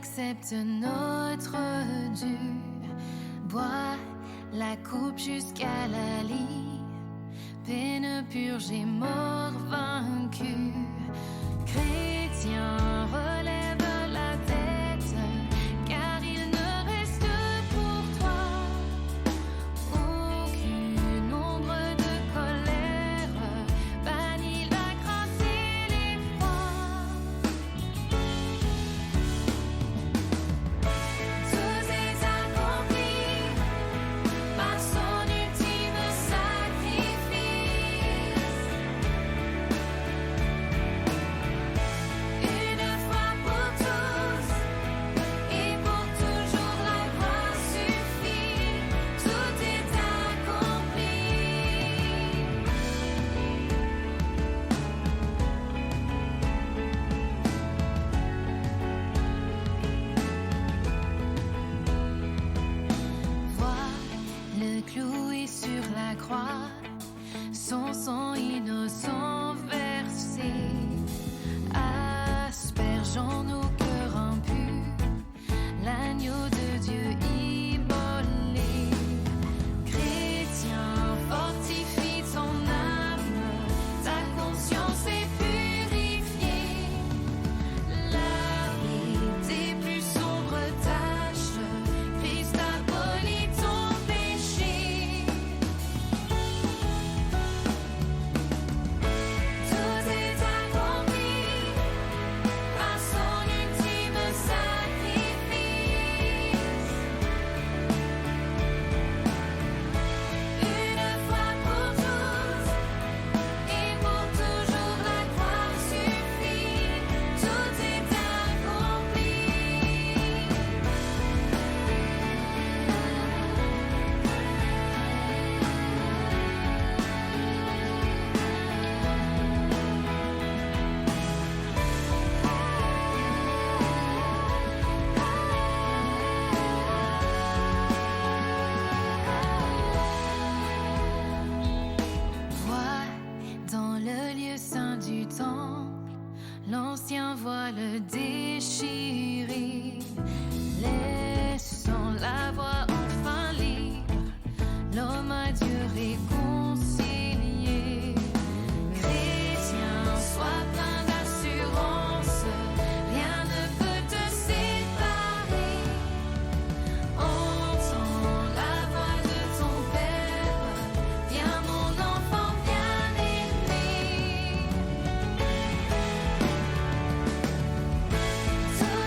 accepte notre dû. Bois la coupe jusqu'à la lie, peine purgée, mort vaincue. Chrétien, relève la tête, car il ne reste pour toi aucune ombre de colère, bannis la grâce et l'effroi. Tout est accompli par son ultime sacrifice. Une fois pour tous et pour toujours la croix suffit. Tout est accompli. Vois le cloué sur la croix, son sang innocent versé, aspergeant nos cœurs impurs, l'agneau de Dieu immolé. Chrétien, fortifie ton âme, ta conscience est purifiée, lavée des plus sombres taches, Christ abolit ton péché. Tout est accompli par son ultime sacrifice. Une fois pour tous et pour toujours la croix suffit. Tout est accompli. Vois dans le lieu saint du temple l'ancien voile déchiré, laissant la voie enfin libre, l'homme à Dieu réconcilié. Chrétien, sois plein d'assurance, rien ne peut te séparer. Entends la voix de ton Père, viens mon enfant bien-aimé. Tout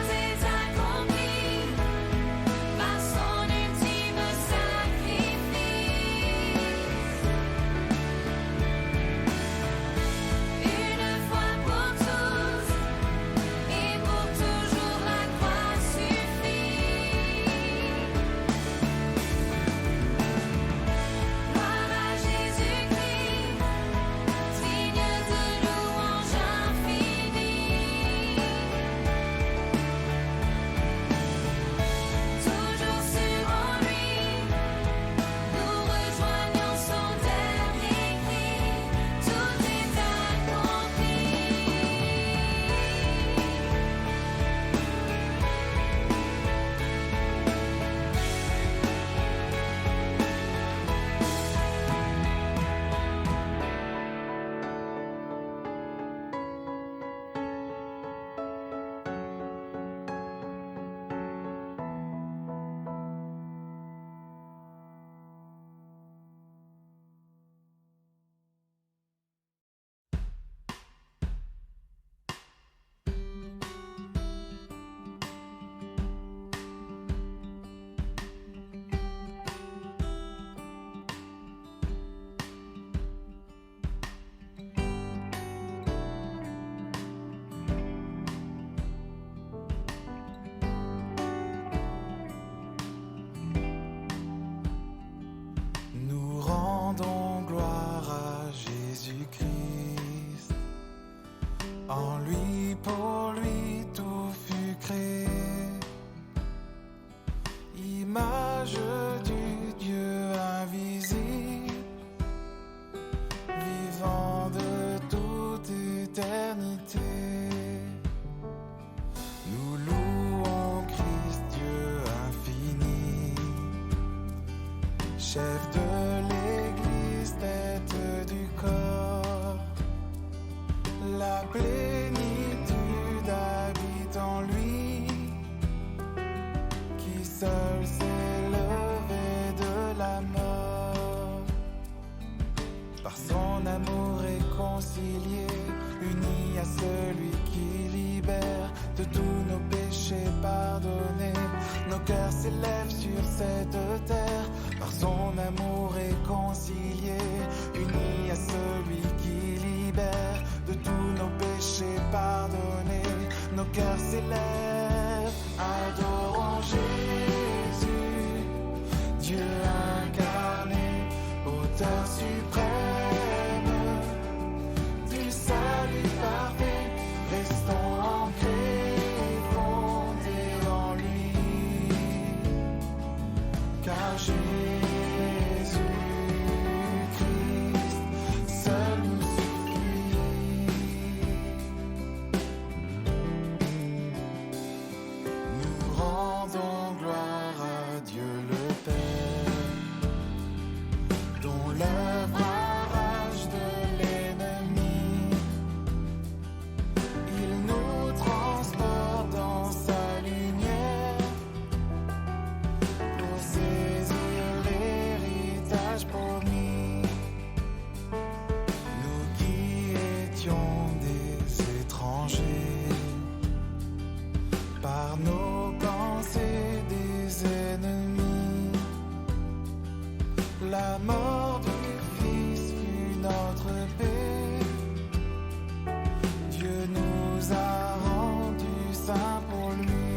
chef de l'église, tête du corps. La plénitude habite en lui, qui seul s'est levé de la mort. Par son amour réconcilié, uni à celui qui libère, de tous nos péchés pardonnés, nos cœurs s'élèvent sur cette terre. Par son amour réconcilié, unis à celui qui libère, de tous nos péchés pardonnés, nos cœurs s'élèvent. Adorons Jésus, Dieu incarné, auteur suprême du salut parfait. Restons ancrés, fondés en lui, car Jésus-Christ seul nous suffit. Nous rendons gloire à Dieu le Père, dont l'œuvre arrache de l'ennemi. Il nous transporte dans sa lumière pour saisir l'héritage promis. Nous qui étions des étrangers, par nos pensées des ennemis, la mort du Fils fut notre paix. Dieu nous a rendus saints pour lui.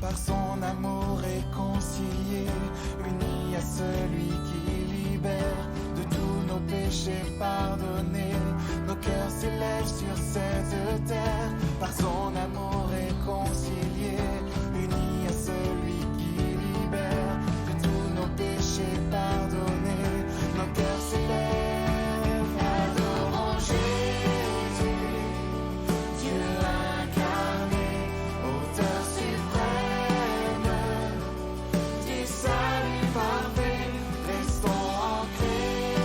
Par son amour réconcilié, unis à celui qui libère, de tous nos péchés pardonnés, nos cœurs s'élèvent sur cette terre. Par son amour réconcilié, unis à celui qui libère, de tous nos péchés pardonnés, nos cœurs s'élèvent. Adorons Jésus, Dieu incarné, auteur suprême du salut parfait. Restons ancrés,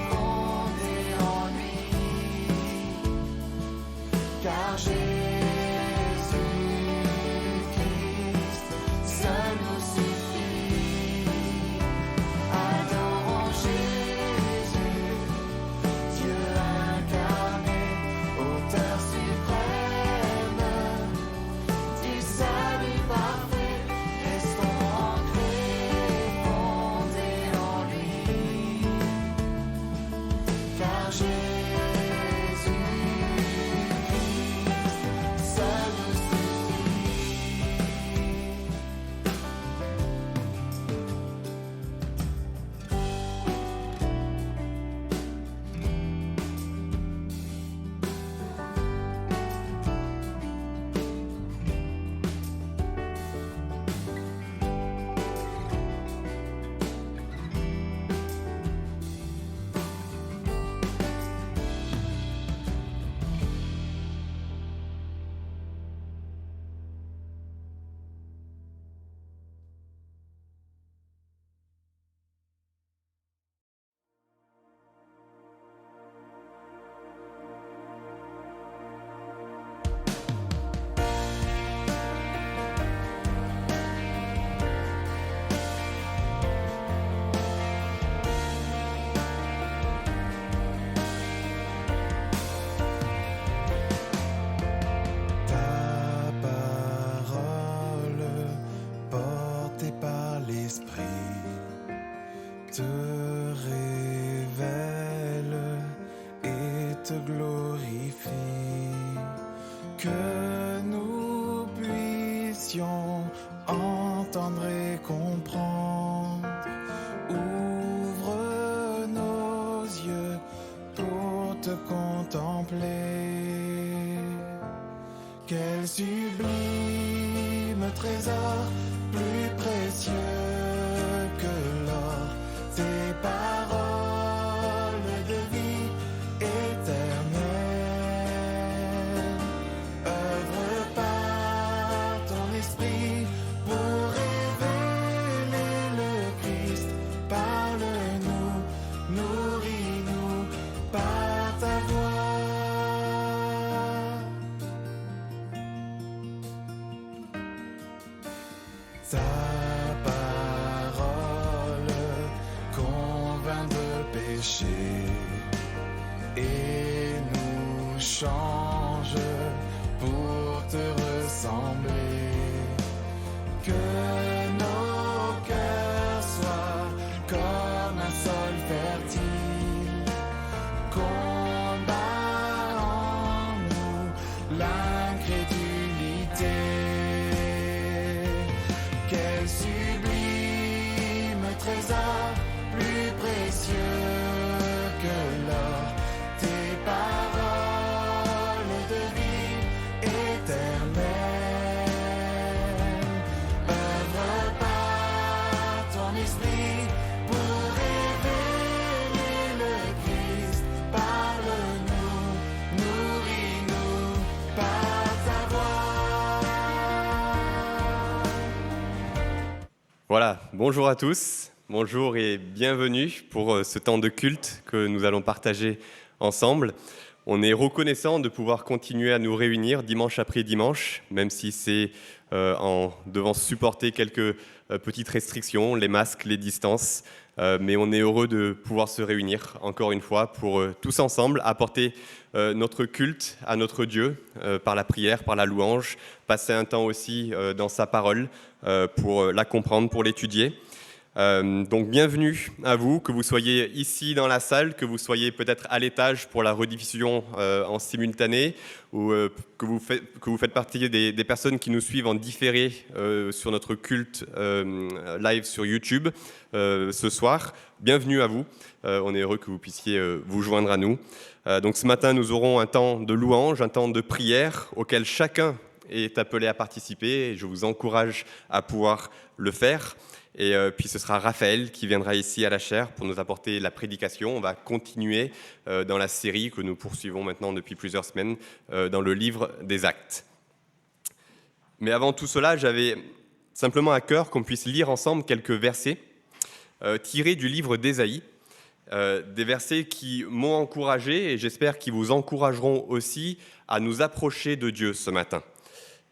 fondés en lui, car Jésus-Christ seul nous suffit. Adorons Jésus, Dieu incarné, auteur suprême du salut parfait. Restons ancrés, fondés en lui, car Jésus-Christ seul nous que nous puissions entendre et comprendre. Ouvre nos yeux pour te contempler. Quel sublime trésor, plus précieux que l'or, tes paroles de vie éternelle. Œuvre par ton esprit pour révéler le Ta parole convainc de péché et nous change pour te ressembler. Que nos cœurs soient comme un sol fertile, combat en nous l'incrédulité. Quel sublime trésor, plus précieux que l'or, tes paroles de vie éternelle. Œuvre par ton esprit pour révéler le Christ. Parle-nous, nourris-nous par ta voix. Voilà, bonjour à tous, bonjour et bienvenue pour ce temps de culte que nous allons partager ensemble. On est reconnaissant de pouvoir continuer à nous réunir dimanche après dimanche, même si c'est en devant supporter quelques petites restrictions, les masques, les distances, mais on est heureux de pouvoir se réunir encore une fois pour tous ensemble apporter notre culte à notre Dieu par la prière, par la louange, passer un temps aussi dans sa parole pour la comprendre, pour l'étudier. Donc bienvenue à vous, que vous soyez ici dans la salle, que vous soyez peut-être à l'étage pour la rediffusion en simultané, ou que vous faites partie des personnes qui nous suivent en différé sur notre culte live sur YouTube ce soir. Bienvenue à vous, on est heureux que vous puissiez vous joindre à nous. Donc ce matin, nous aurons un temps de louange, un temps de prière auquel chacun est appelé à participer et je vous encourage à pouvoir le faire. Et puis ce sera Raphaël qui viendra ici à la chaire pour nous apporter la prédication. On va continuer dans la série que nous poursuivons maintenant depuis plusieurs semaines dans le livre des Actes. Mais avant tout cela, j'avais simplement à cœur qu'on puisse lire ensemble quelques versets tirés du livre d'Ésaïe. Des versets qui m'ont encouragé et j'espère qu'ils vous encourageront aussi à nous approcher de Dieu ce matin.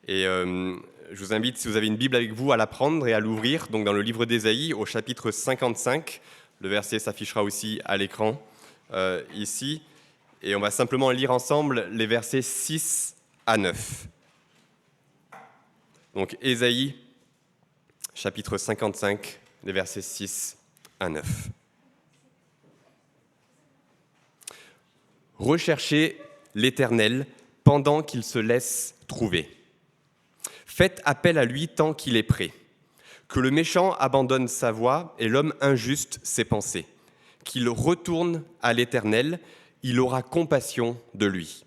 Et je vous invite, si vous avez une Bible avec vous, à la prendre et à l'ouvrir, donc dans le livre d'Ésaïe, au chapitre 55. Le verset s'affichera aussi à l'écran, ici. Et on va simplement lire ensemble les versets 6 à 9. Donc Ésaïe, chapitre 55, les versets 6 à 9. Recherchez l'Éternel pendant qu'il se laisse trouver. Faites appel à lui tant qu'il est prêt. Que le méchant abandonne sa voie et l'homme injuste ses pensées. Qu'il retourne à l'Éternel, il aura compassion de lui.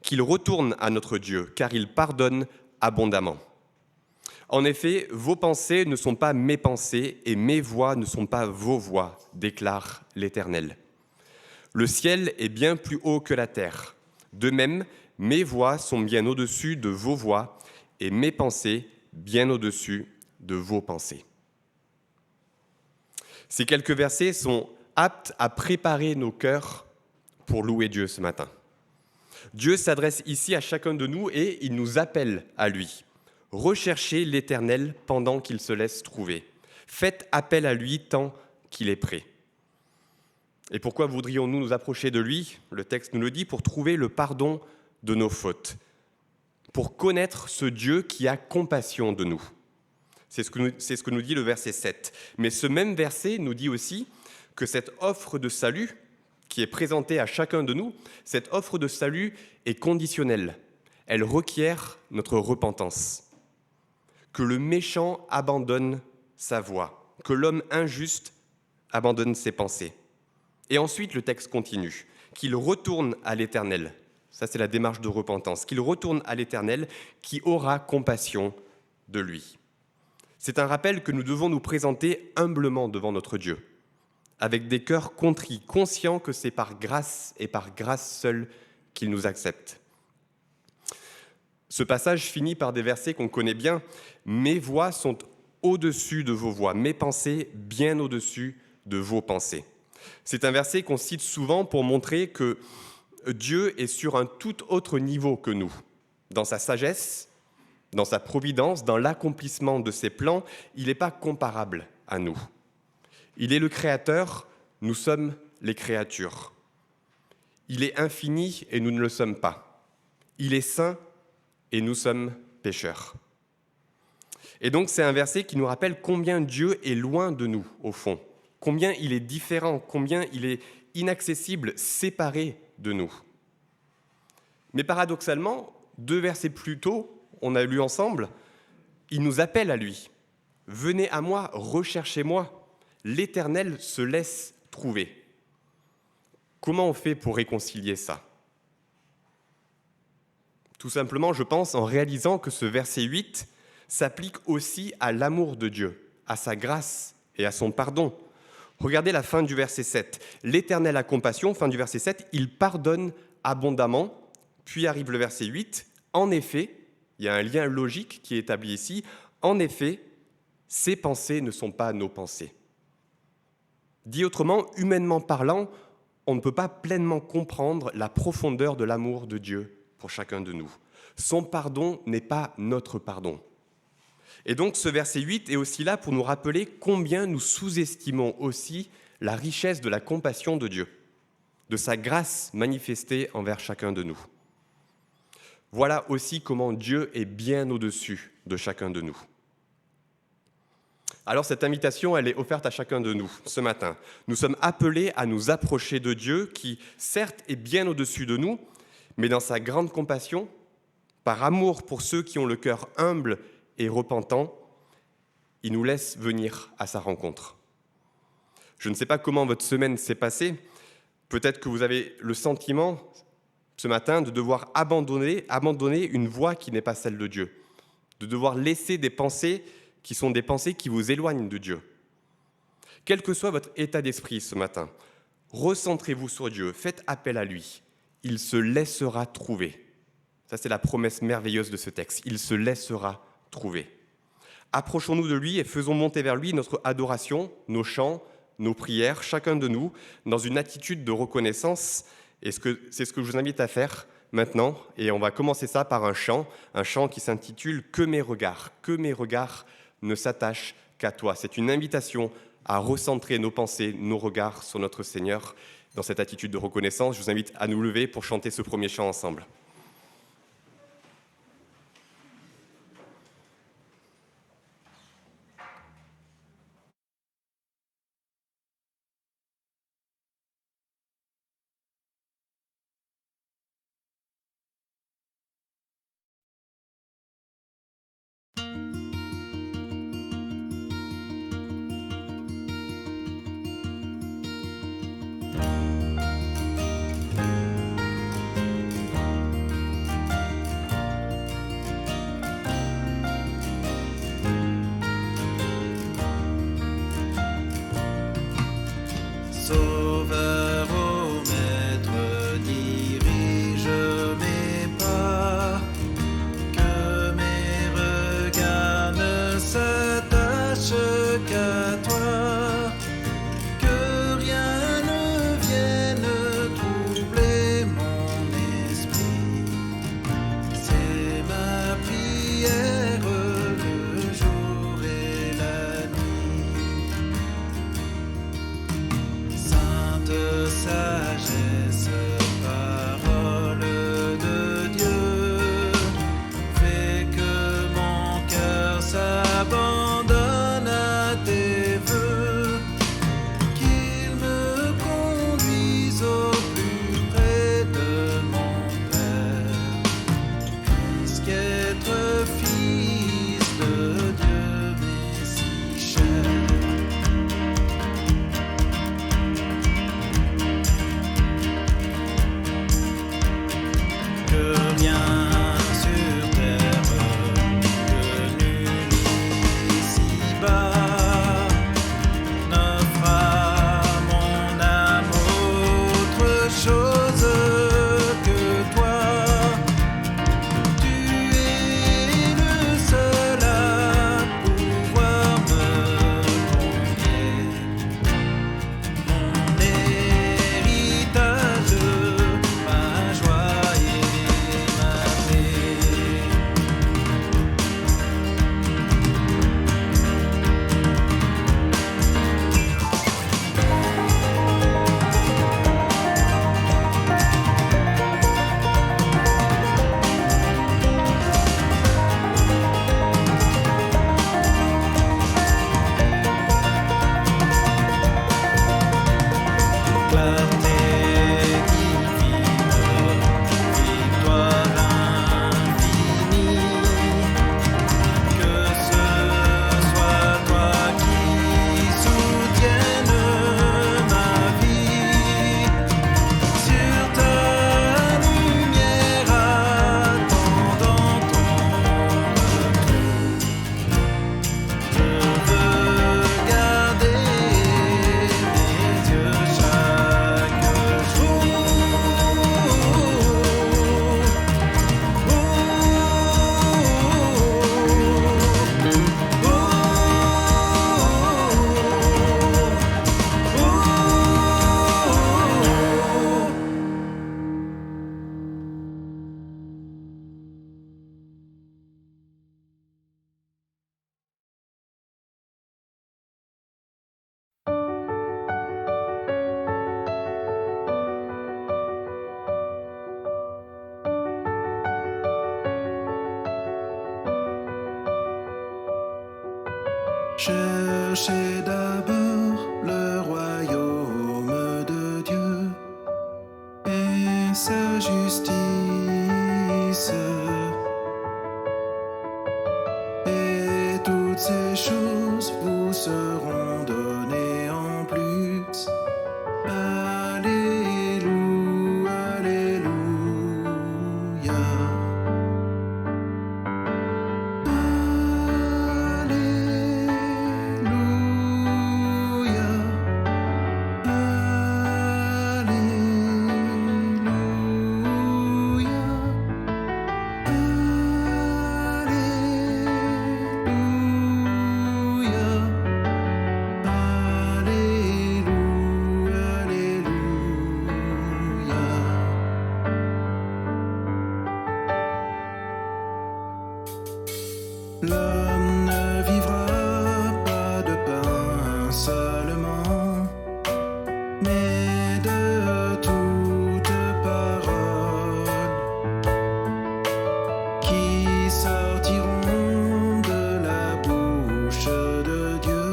Qu'il retourne à notre Dieu, car il pardonne abondamment. En effet, vos pensées ne sont pas mes pensées et mes voies ne sont pas vos voies, déclare l'Éternel. Le ciel est bien plus haut que la terre. De même, mes voies sont bien au-dessus de vos voies et mes pensées bien au-dessus de vos pensées. Ces quelques versets sont aptes à préparer nos cœurs pour louer Dieu ce matin. Dieu s'adresse ici à chacun de nous et il nous appelle à lui. Recherchez l'Éternel pendant qu'il se laisse trouver. Faites appel à lui tant qu'il est prêt. Et pourquoi voudrions-nous nous approcher de lui ? Le texte nous le dit, pour trouver le pardon de nos fautes, pour connaître ce Dieu qui a compassion de nous. C'est ce que nous dit le verset 7. Mais ce même verset nous dit aussi que cette offre de salut qui est présentée à chacun de nous, cette offre de salut est conditionnelle. Elle requiert notre repentance. Que le méchant abandonne sa voie, que l'homme injuste abandonne ses pensées. Et ensuite, le texte continue, qu'il retourne à l'Éternel. Ça, c'est la démarche de repentance. Qu'il retourne à l'Éternel qui aura compassion de lui. C'est un rappel que nous devons nous présenter humblement devant notre Dieu, avec des cœurs contrits, conscients que c'est par grâce et par grâce seule qu'il nous accepte. Ce passage finit par des versets qu'on connaît bien. « Mes voies sont au-dessus de vos voies, mes pensées bien au-dessus de vos pensées. » C'est un verset qu'on cite souvent pour montrer que Dieu est sur un tout autre niveau que nous, dans sa sagesse, dans sa providence, dans l'accomplissement de ses plans, il n'est pas comparable à nous. Il est le Créateur, nous sommes les créatures. Il est infini et nous ne le sommes pas. Il est saint et nous sommes pécheurs. Et donc c'est un verset qui nous rappelle combien Dieu est loin de nous, au fond, combien il est différent, combien il est inaccessible, séparé de nous. Mais paradoxalement, 2 versets plus tôt, on a lu ensemble, il nous appelle à lui. « Venez à moi, recherchez-moi. L'Éternel se laisse trouver. » Comment on fait pour réconcilier ça ? Tout simplement, je pense, en réalisant que ce verset 8 s'applique aussi à l'amour de Dieu, à sa grâce et à son pardon. Regardez la fin du verset 7. « L'Éternel a compassion », fin du verset 7, « il pardonne abondamment ». Puis arrive le verset 8. « En effet », il y a un lien logique qui est établi ici, « en effet, ses pensées ne sont pas nos pensées ». Dit autrement, humainement parlant, on ne peut pas pleinement comprendre la profondeur de l'amour de Dieu pour chacun de nous. Son pardon n'est pas notre pardon. Et donc ce verset 8 est aussi là pour nous rappeler combien nous sous-estimons aussi la richesse de la compassion de Dieu, de sa grâce manifestée envers chacun de nous. Voilà aussi comment Dieu est bien au-dessus de chacun de nous. Alors cette invitation, elle est offerte à chacun de nous ce matin. Nous sommes appelés à nous approcher de Dieu qui, certes, est bien au-dessus de nous, mais dans sa grande compassion, par amour pour ceux qui ont le cœur humble et repentant, il nous laisse venir à sa rencontre. Je ne sais pas comment votre semaine s'est passée. Peut-être que vous avez le sentiment ce matin de devoir abandonner une voie qui n'est pas celle de Dieu, de devoir laisser des pensées qui sont des pensées qui vous éloignent de Dieu. Quel que soit votre état d'esprit ce matin, recentrez-vous sur Dieu, faites appel à lui. Il se laissera trouver. Ça, c'est la promesse merveilleuse de ce texte. Il se laissera trouver. Approchons-nous de lui et faisons monter vers lui notre adoration, nos chants, nos prières, chacun de nous, dans une attitude de reconnaissance. Et c'est ce que je vous invite à faire maintenant. Et on va commencer ça par un chant qui s'intitule « Que mes regards ne s'attachent qu'à toi ». C'est une invitation à recentrer nos pensées, nos regards sur notre Seigneur dans cette attitude de reconnaissance. Je vous invite à nous lever pour chanter ce premier chant ensemble. Cherchez d'abord le royaume de Dieu et sa justice, et toutes ces choses vous seront données en plus. Alléluia, Alléluia. Alléluia. L'homme ne vivra pas de pain seulement, mais de toute parole qui sortiront de la bouche de Dieu.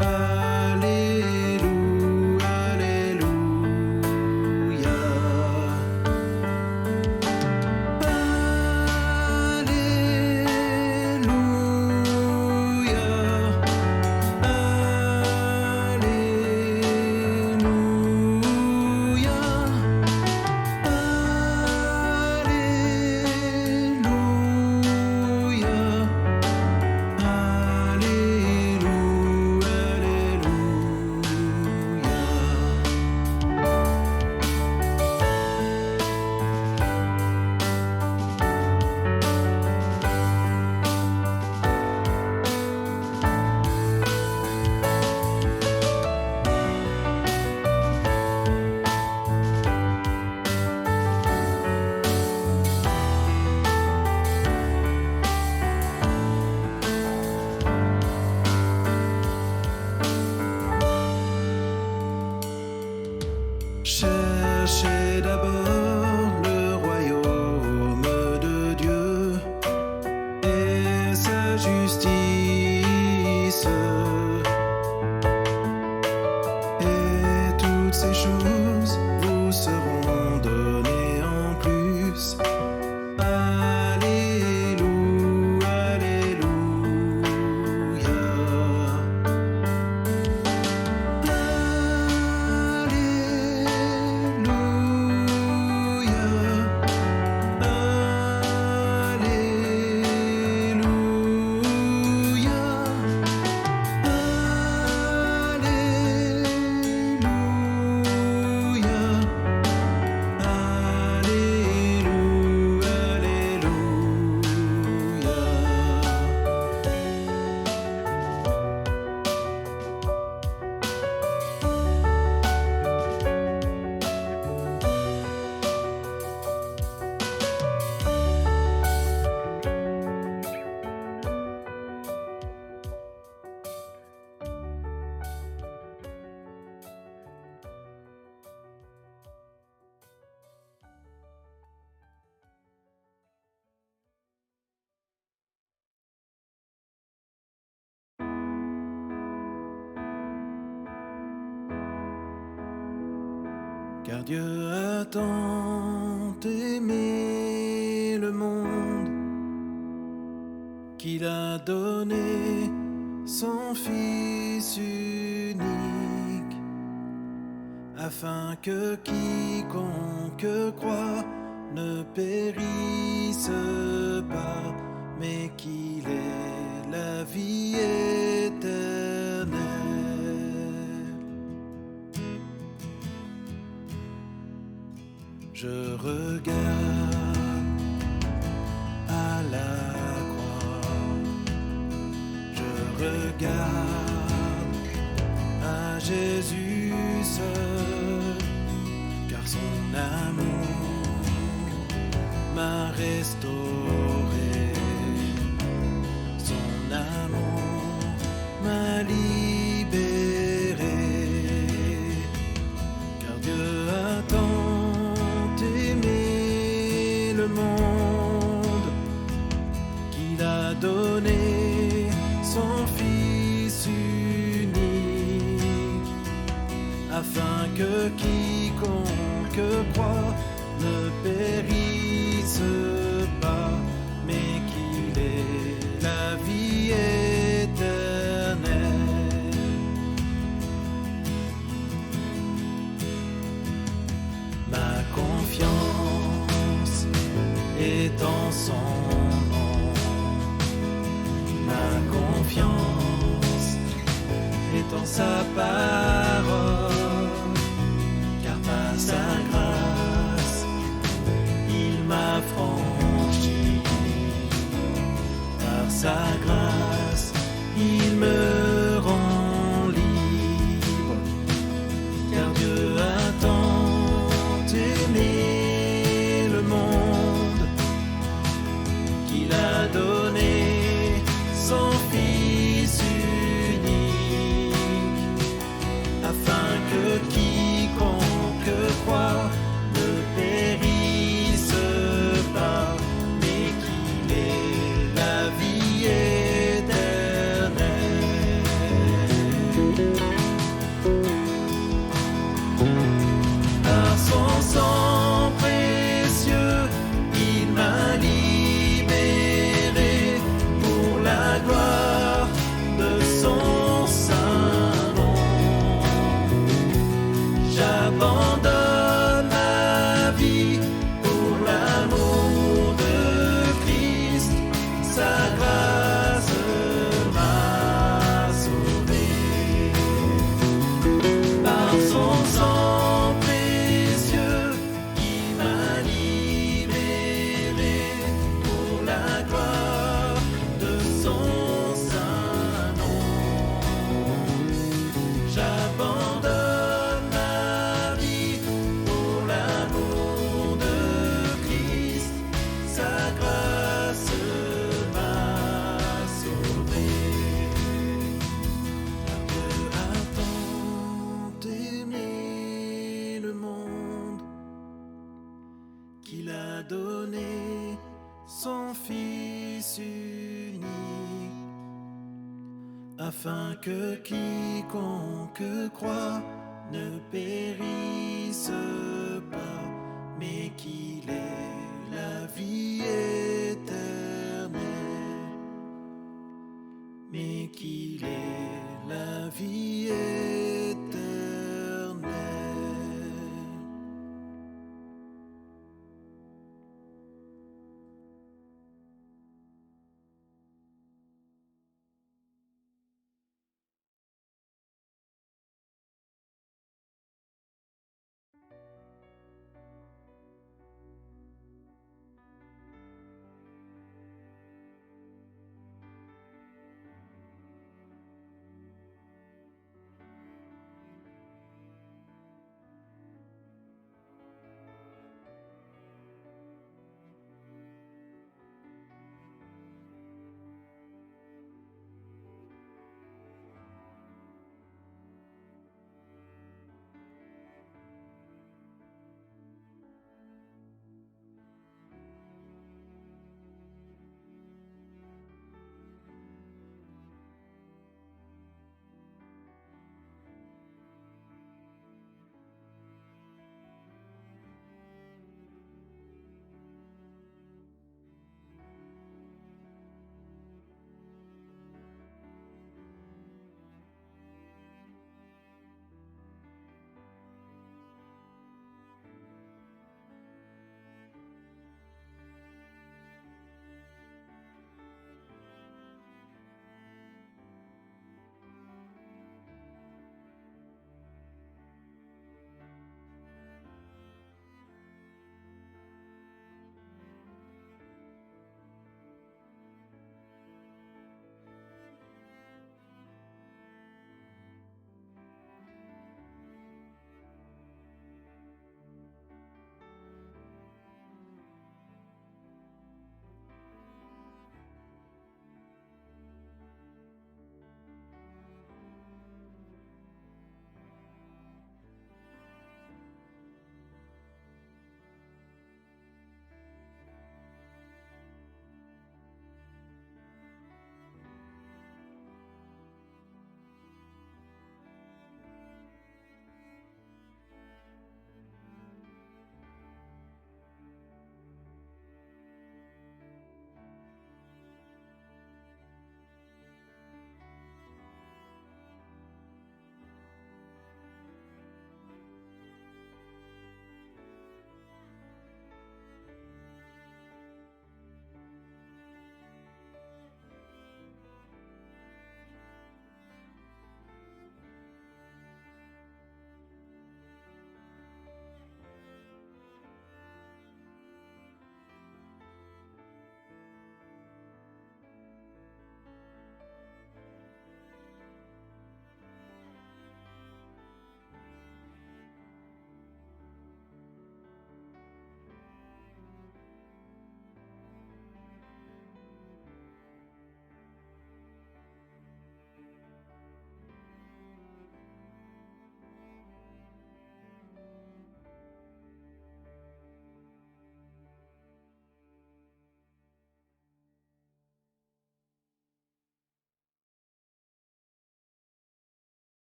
Alléluia, Alléluia. Cherchez d'abord le royaume de Dieu et sa justice, et toutes ces choses vous seront données en plus. Alléluia, Alléluia. Car Dieu a tant aimé le monde qu'il a donné son Fils unique, afin que quiconque croit ne périsse pas, mais qu'il ait la vie éternelle. Je regarde à la croix, je regarde à Jésus seul, car son amour m'a restauré, son amour m'a libéré, car Dieu a tant aimé le monde qu'il a donné son Fils unique, afin que quiconque croit ne périsse pas, mais qu'il ait la vie éternelle. Ma confiance est en son nom. Ma confiance est en sa parole, car par sa grâce, il m'a franchi. Par sa grâce, il me rend libre, car Dieu a tant aimé le monde qu'il a donné son Fils unique, afin que quiconque croit ne périsse pas, mais qu'il ait la vie éternelle. Par son sang précieux, il m'a libéré pour la gloire de son saint nom. J'abandonne ma vie pour l'amour de Christ, sa grâce m'a sauvé. Par son sang précieux, il m'a libéré pour la gloire de son saint nom. J'abandonne ma vie pour l'amour de Christ, sa grâce m'a sauvé. Car Dieu a tant aimé le monde qu'il a donné son Fils unique, afin que quiconque croit ne périsse pas, mais qu'il ait la vie éternelle. Mais qu'il ait la vie éternelle.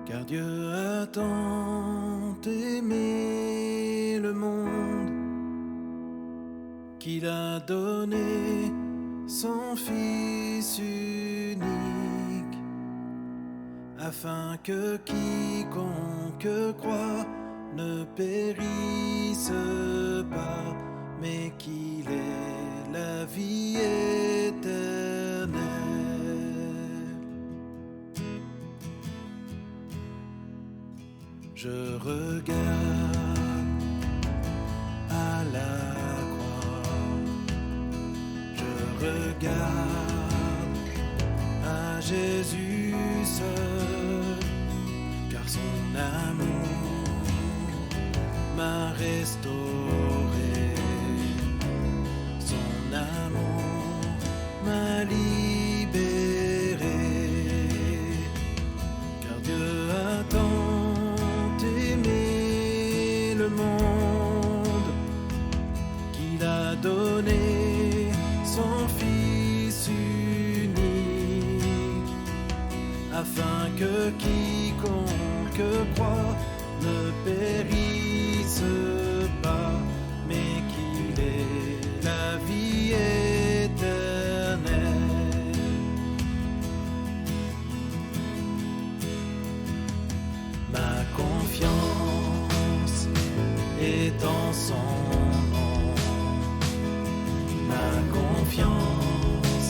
Car Dieu a tant aimé le monde qu'il a donné son Fils unique, afin que quiconque croit ne périsse pas, mais qu'il ait la vie éternelle. Je regarde à la croix, je regarde à Jésus seul, car son amour m'a restauré, son amour m'a libéré, car Dieu a tant aimé le monde qu'il a donné son Fils unique, afin que quiconque croit ne périsse pas, mais qu'il ait la vie éternelle. Ma confiance est en son nom, ma confiance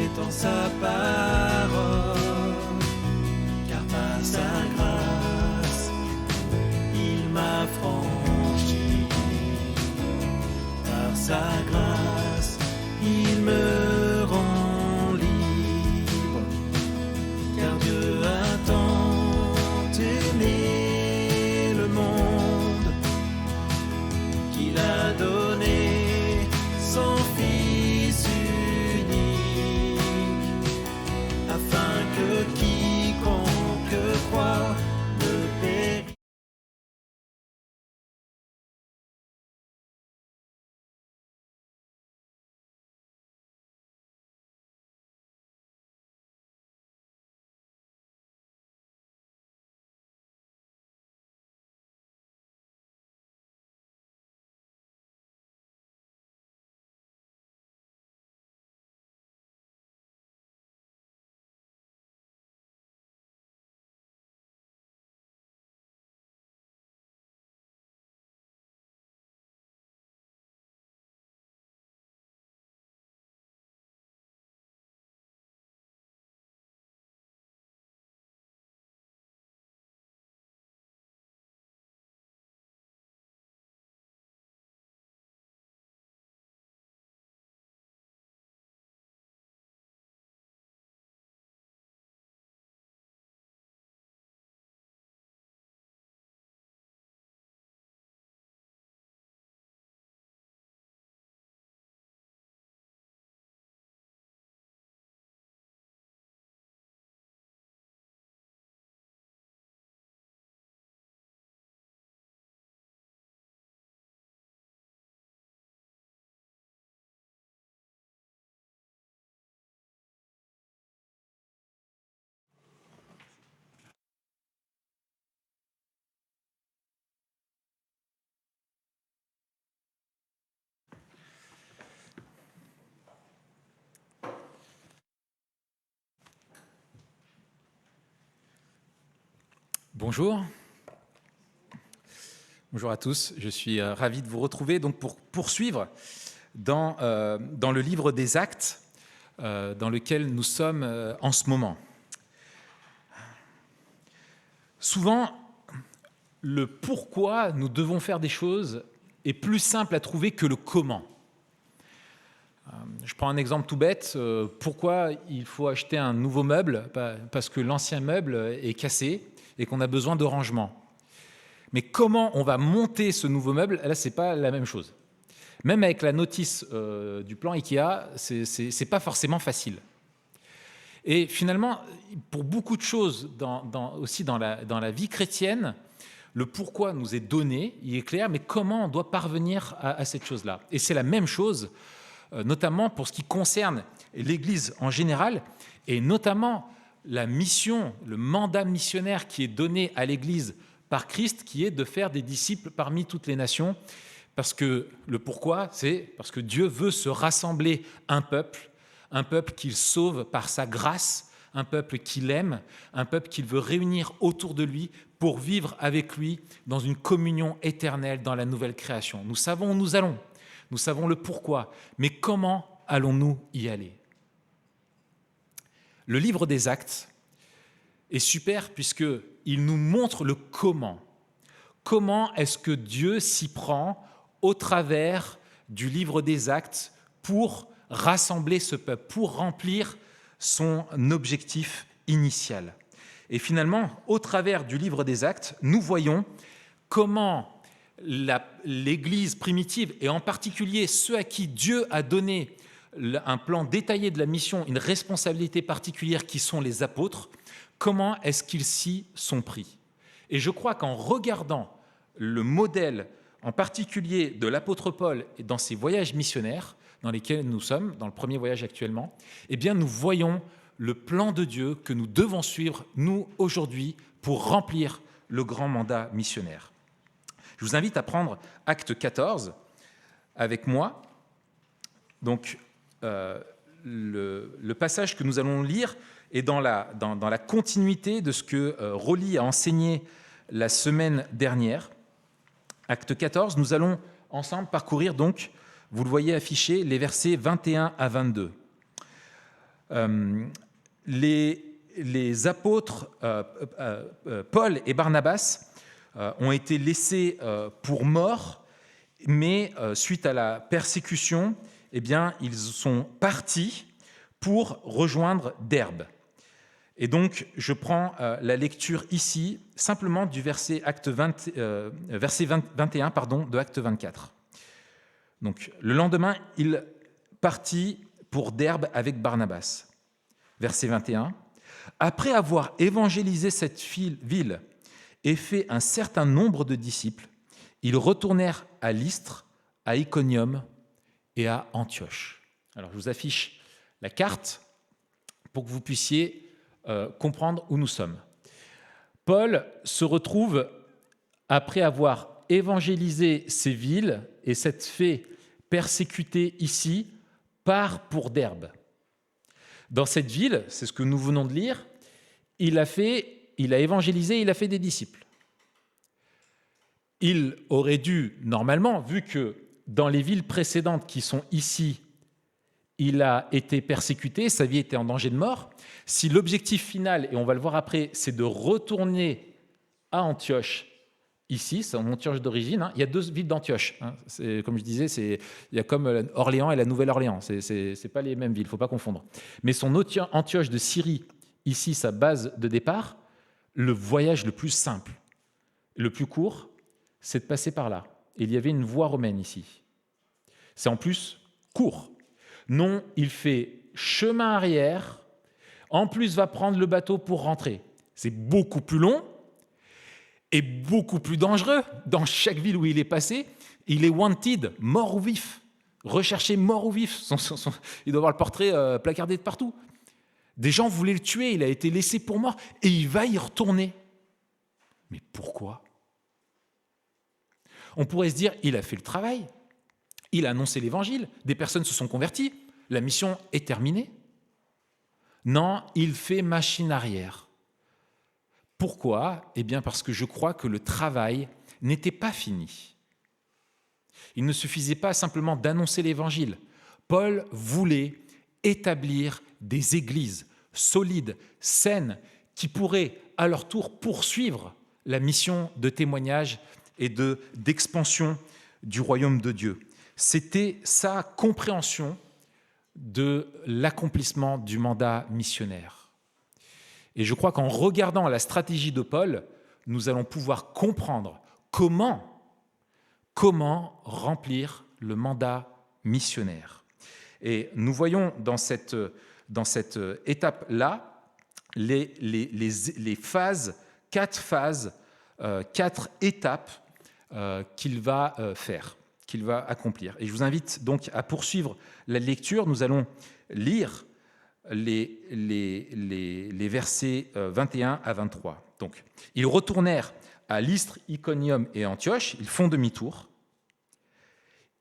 est en sa parole, car par sa grâce il m'a franchi, par sa grâce il me rend libre, car Dieu a tant aimé le monde qu'il a donné son Fils unique, afin que quiconque croit ne périsse. Bonjour. Bonjour à tous. Je suis ravi de vous retrouver donc pour poursuivre dans le livre des Actes dans lequel nous sommes en ce moment. Souvent, le pourquoi nous devons faire des choses est plus simple à trouver que le comment. Je prends un exemple tout bête. Pourquoi il faut acheter un nouveau meuble ? Parce que l'ancien meuble est cassé et qu'on a besoin de rangement. Mais comment on va monter ce nouveau meuble ? Là, ce n'est pas la même chose. Même avec la notice du plan IKEA, ce n'est pas forcément facile. Et finalement, pour beaucoup de choses, aussi dans la vie chrétienne, le pourquoi nous est donné, il est clair, mais comment on doit parvenir à cette chose-là ? Et c'est la même chose, notamment pour ce qui concerne l'Église en général, et notamment la mission, le mandat missionnaire qui est donné à l'Église par Christ, qui est de faire des disciples parmi toutes les nations. Parce que le pourquoi, c'est parce que Dieu veut se rassembler un peuple qu'il sauve par sa grâce, un peuple qu'il aime, un peuple qu'il veut réunir autour de lui pour vivre avec lui dans une communion éternelle dans la nouvelle création. Nous savons où nous allons, nous savons le pourquoi, mais comment allons-nous y aller ? Le livre des Actes est super puisqu'il nous montre le comment. Comment est-ce que Dieu s'y prend au travers du livre des Actes pour rassembler ce peuple, pour remplir son objectif initial. Et finalement, au travers du livre des Actes, nous voyons comment l'Église primitive, et en particulier ceux à qui Dieu a donné un plan détaillé de la mission, une responsabilité particulière qui sont les apôtres, comment est-ce qu'ils s'y sont pris. Et je crois qu'en regardant le modèle, en particulier de l'apôtre Paul et dans ses voyages missionnaires, dans lesquels nous sommes, dans le premier voyage actuellement, eh bien nous voyons le plan de Dieu que nous devons suivre, nous, aujourd'hui, pour remplir le grand mandat missionnaire. Je vous invite à prendre Acte 14 avec moi. Donc, le passage que nous allons lire est dans la continuité de ce que Rolly a enseigné la semaine dernière. Acte 14, nous allons ensemble parcourir, donc, vous le voyez affiché, les versets 21 à 22. Les apôtres Paul et Barnabas ont été laissés pour morts, mais suite à la persécution, eh bien, ils sont partis pour rejoindre Derbe. Et donc, je prends la lecture ici, simplement du verset 21 de Acte 24. Donc, le lendemain, il partit pour Derbe avec Barnabas. Verset 21. Après avoir évangélisé cette ville et fait un certain nombre de disciples, ils retournèrent à Lystre, à Iconium et à Antioche. Alors, je vous affiche la carte pour que vous puissiez comprendre où nous sommes. Paul se retrouve, après avoir évangélisé ces villes et s'être fait persécuter ici, part pour Derbe. Dans cette ville, c'est ce que nous venons de lire, il a évangélisé, il a fait des disciples. Il aurait dû, normalement, vu que dans les villes précédentes qui sont ici, il a été persécuté, sa vie était en danger de mort. Si l'objectif final, et on va le voir après, c'est de retourner à Antioche, ici, c'est en Antioche d'origine, il y a deux villes d'Antioche. Comme je disais, il y a comme Orléans et la Nouvelle-Orléans. C'est pas les mêmes villes, il ne faut pas confondre. Mais son Antioche de Syrie, ici, sa base de départ, le voyage le plus simple, le plus court, c'est de passer par là. Et il y avait une voie romaine ici. C'est en plus court. Non, il fait chemin arrière, en plus va prendre le bateau pour rentrer. C'est beaucoup plus long et beaucoup plus dangereux. Dans chaque ville où il est passé, il est wanted, mort ou vif, recherché mort ou vif. Il doit avoir le portrait placardé de partout. Des gens voulaient le tuer, il a été laissé pour mort et il va y retourner. Mais pourquoi ? On pourrait se dire, il a fait le travail. Il a annoncé l'évangile, des personnes se sont converties, la mission est terminée. Non, il fait machine arrière. Pourquoi ? Eh bien parce que je crois que le travail n'était pas fini. Il ne suffisait pas simplement d'annoncer l'évangile. Paul voulait établir des églises solides, saines, qui pourraient à leur tour poursuivre la mission de témoignage et d'expansion du royaume de Dieu. C'était sa compréhension de l'accomplissement du mandat missionnaire. Et je crois qu'en regardant la stratégie de Paul, nous allons pouvoir comprendre comment remplir le mandat missionnaire. Et nous voyons dans cette étape-là les phases, 4 phases, 4 étapes qu'il va faire, qu'il va accomplir. Et je vous invite donc à poursuivre la lecture. Nous allons lire les versets 21 à 23. Donc, ils retournèrent à Lystre, Iconium et Antioche, ils font demi-tour.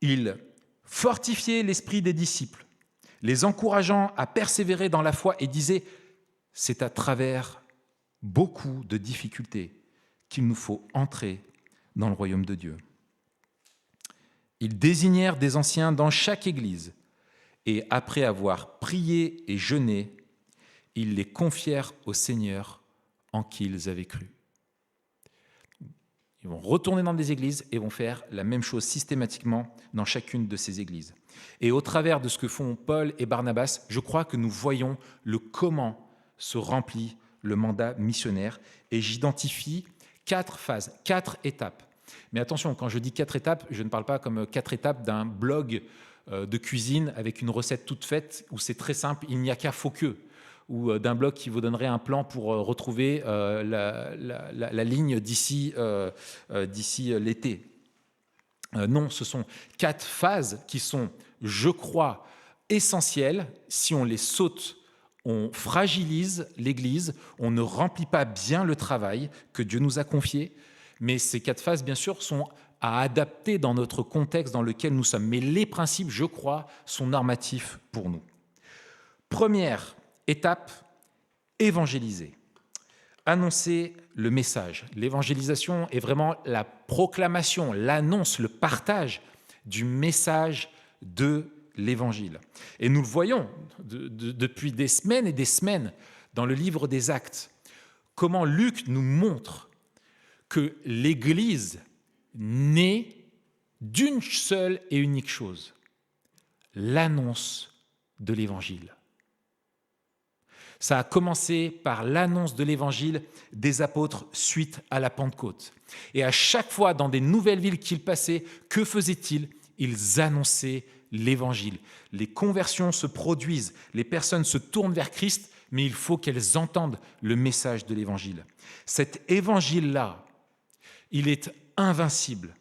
Ils fortifiaient l'esprit des disciples, les encourageant à persévérer dans la foi et disaient « C'est à travers beaucoup de difficultés qu'il nous faut entrer dans le royaume de Dieu. » Ils désignèrent des anciens dans chaque église et après avoir prié et jeûné, ils les confièrent au Seigneur en qui ils avaient cru. Ils vont retourner dans des églises et vont faire la même chose systématiquement dans chacune de ces églises. Et au travers de ce que font Paul et Barnabas, je crois que nous voyons le comment se remplit le mandat missionnaire. Et j'identifie 4 phases, 4 étapes. Mais attention, quand je dis 4 étapes, je ne parle pas comme 4 étapes d'un blog de cuisine avec une recette toute faite où c'est très simple, il n'y a qu'à faut que, ou d'un blog qui vous donnerait un plan pour retrouver la ligne d'ici l'été. Non, ce sont 4 phases qui sont, je crois, essentielles. Si on les saute, on fragilise l'Église, on ne remplit pas bien le travail que Dieu nous a confié. Mais ces 4 phases, bien sûr, sont à adapter dans notre contexte dans lequel nous sommes. Mais les principes, je crois, sont normatifs pour nous. Première étape, évangéliser. Annoncer le message. L'évangélisation est vraiment la proclamation, l'annonce, le partage du message de l'Évangile. Et nous le voyons depuis des semaines et des semaines dans le livre des Actes, comment Luc nous montre que l'Église naît d'une seule et unique chose, l'annonce de l'Évangile. Ça a commencé par l'annonce de l'Évangile des apôtres suite à la Pentecôte. Et à chaque fois, dans des nouvelles villes qu'ils passaient, que faisaient-ils ? Ils annonçaient l'Évangile. Les conversions se produisent, les personnes se tournent vers Christ, mais il faut qu'elles entendent le message de l'Évangile. Cet Évangile-là, il est invincible,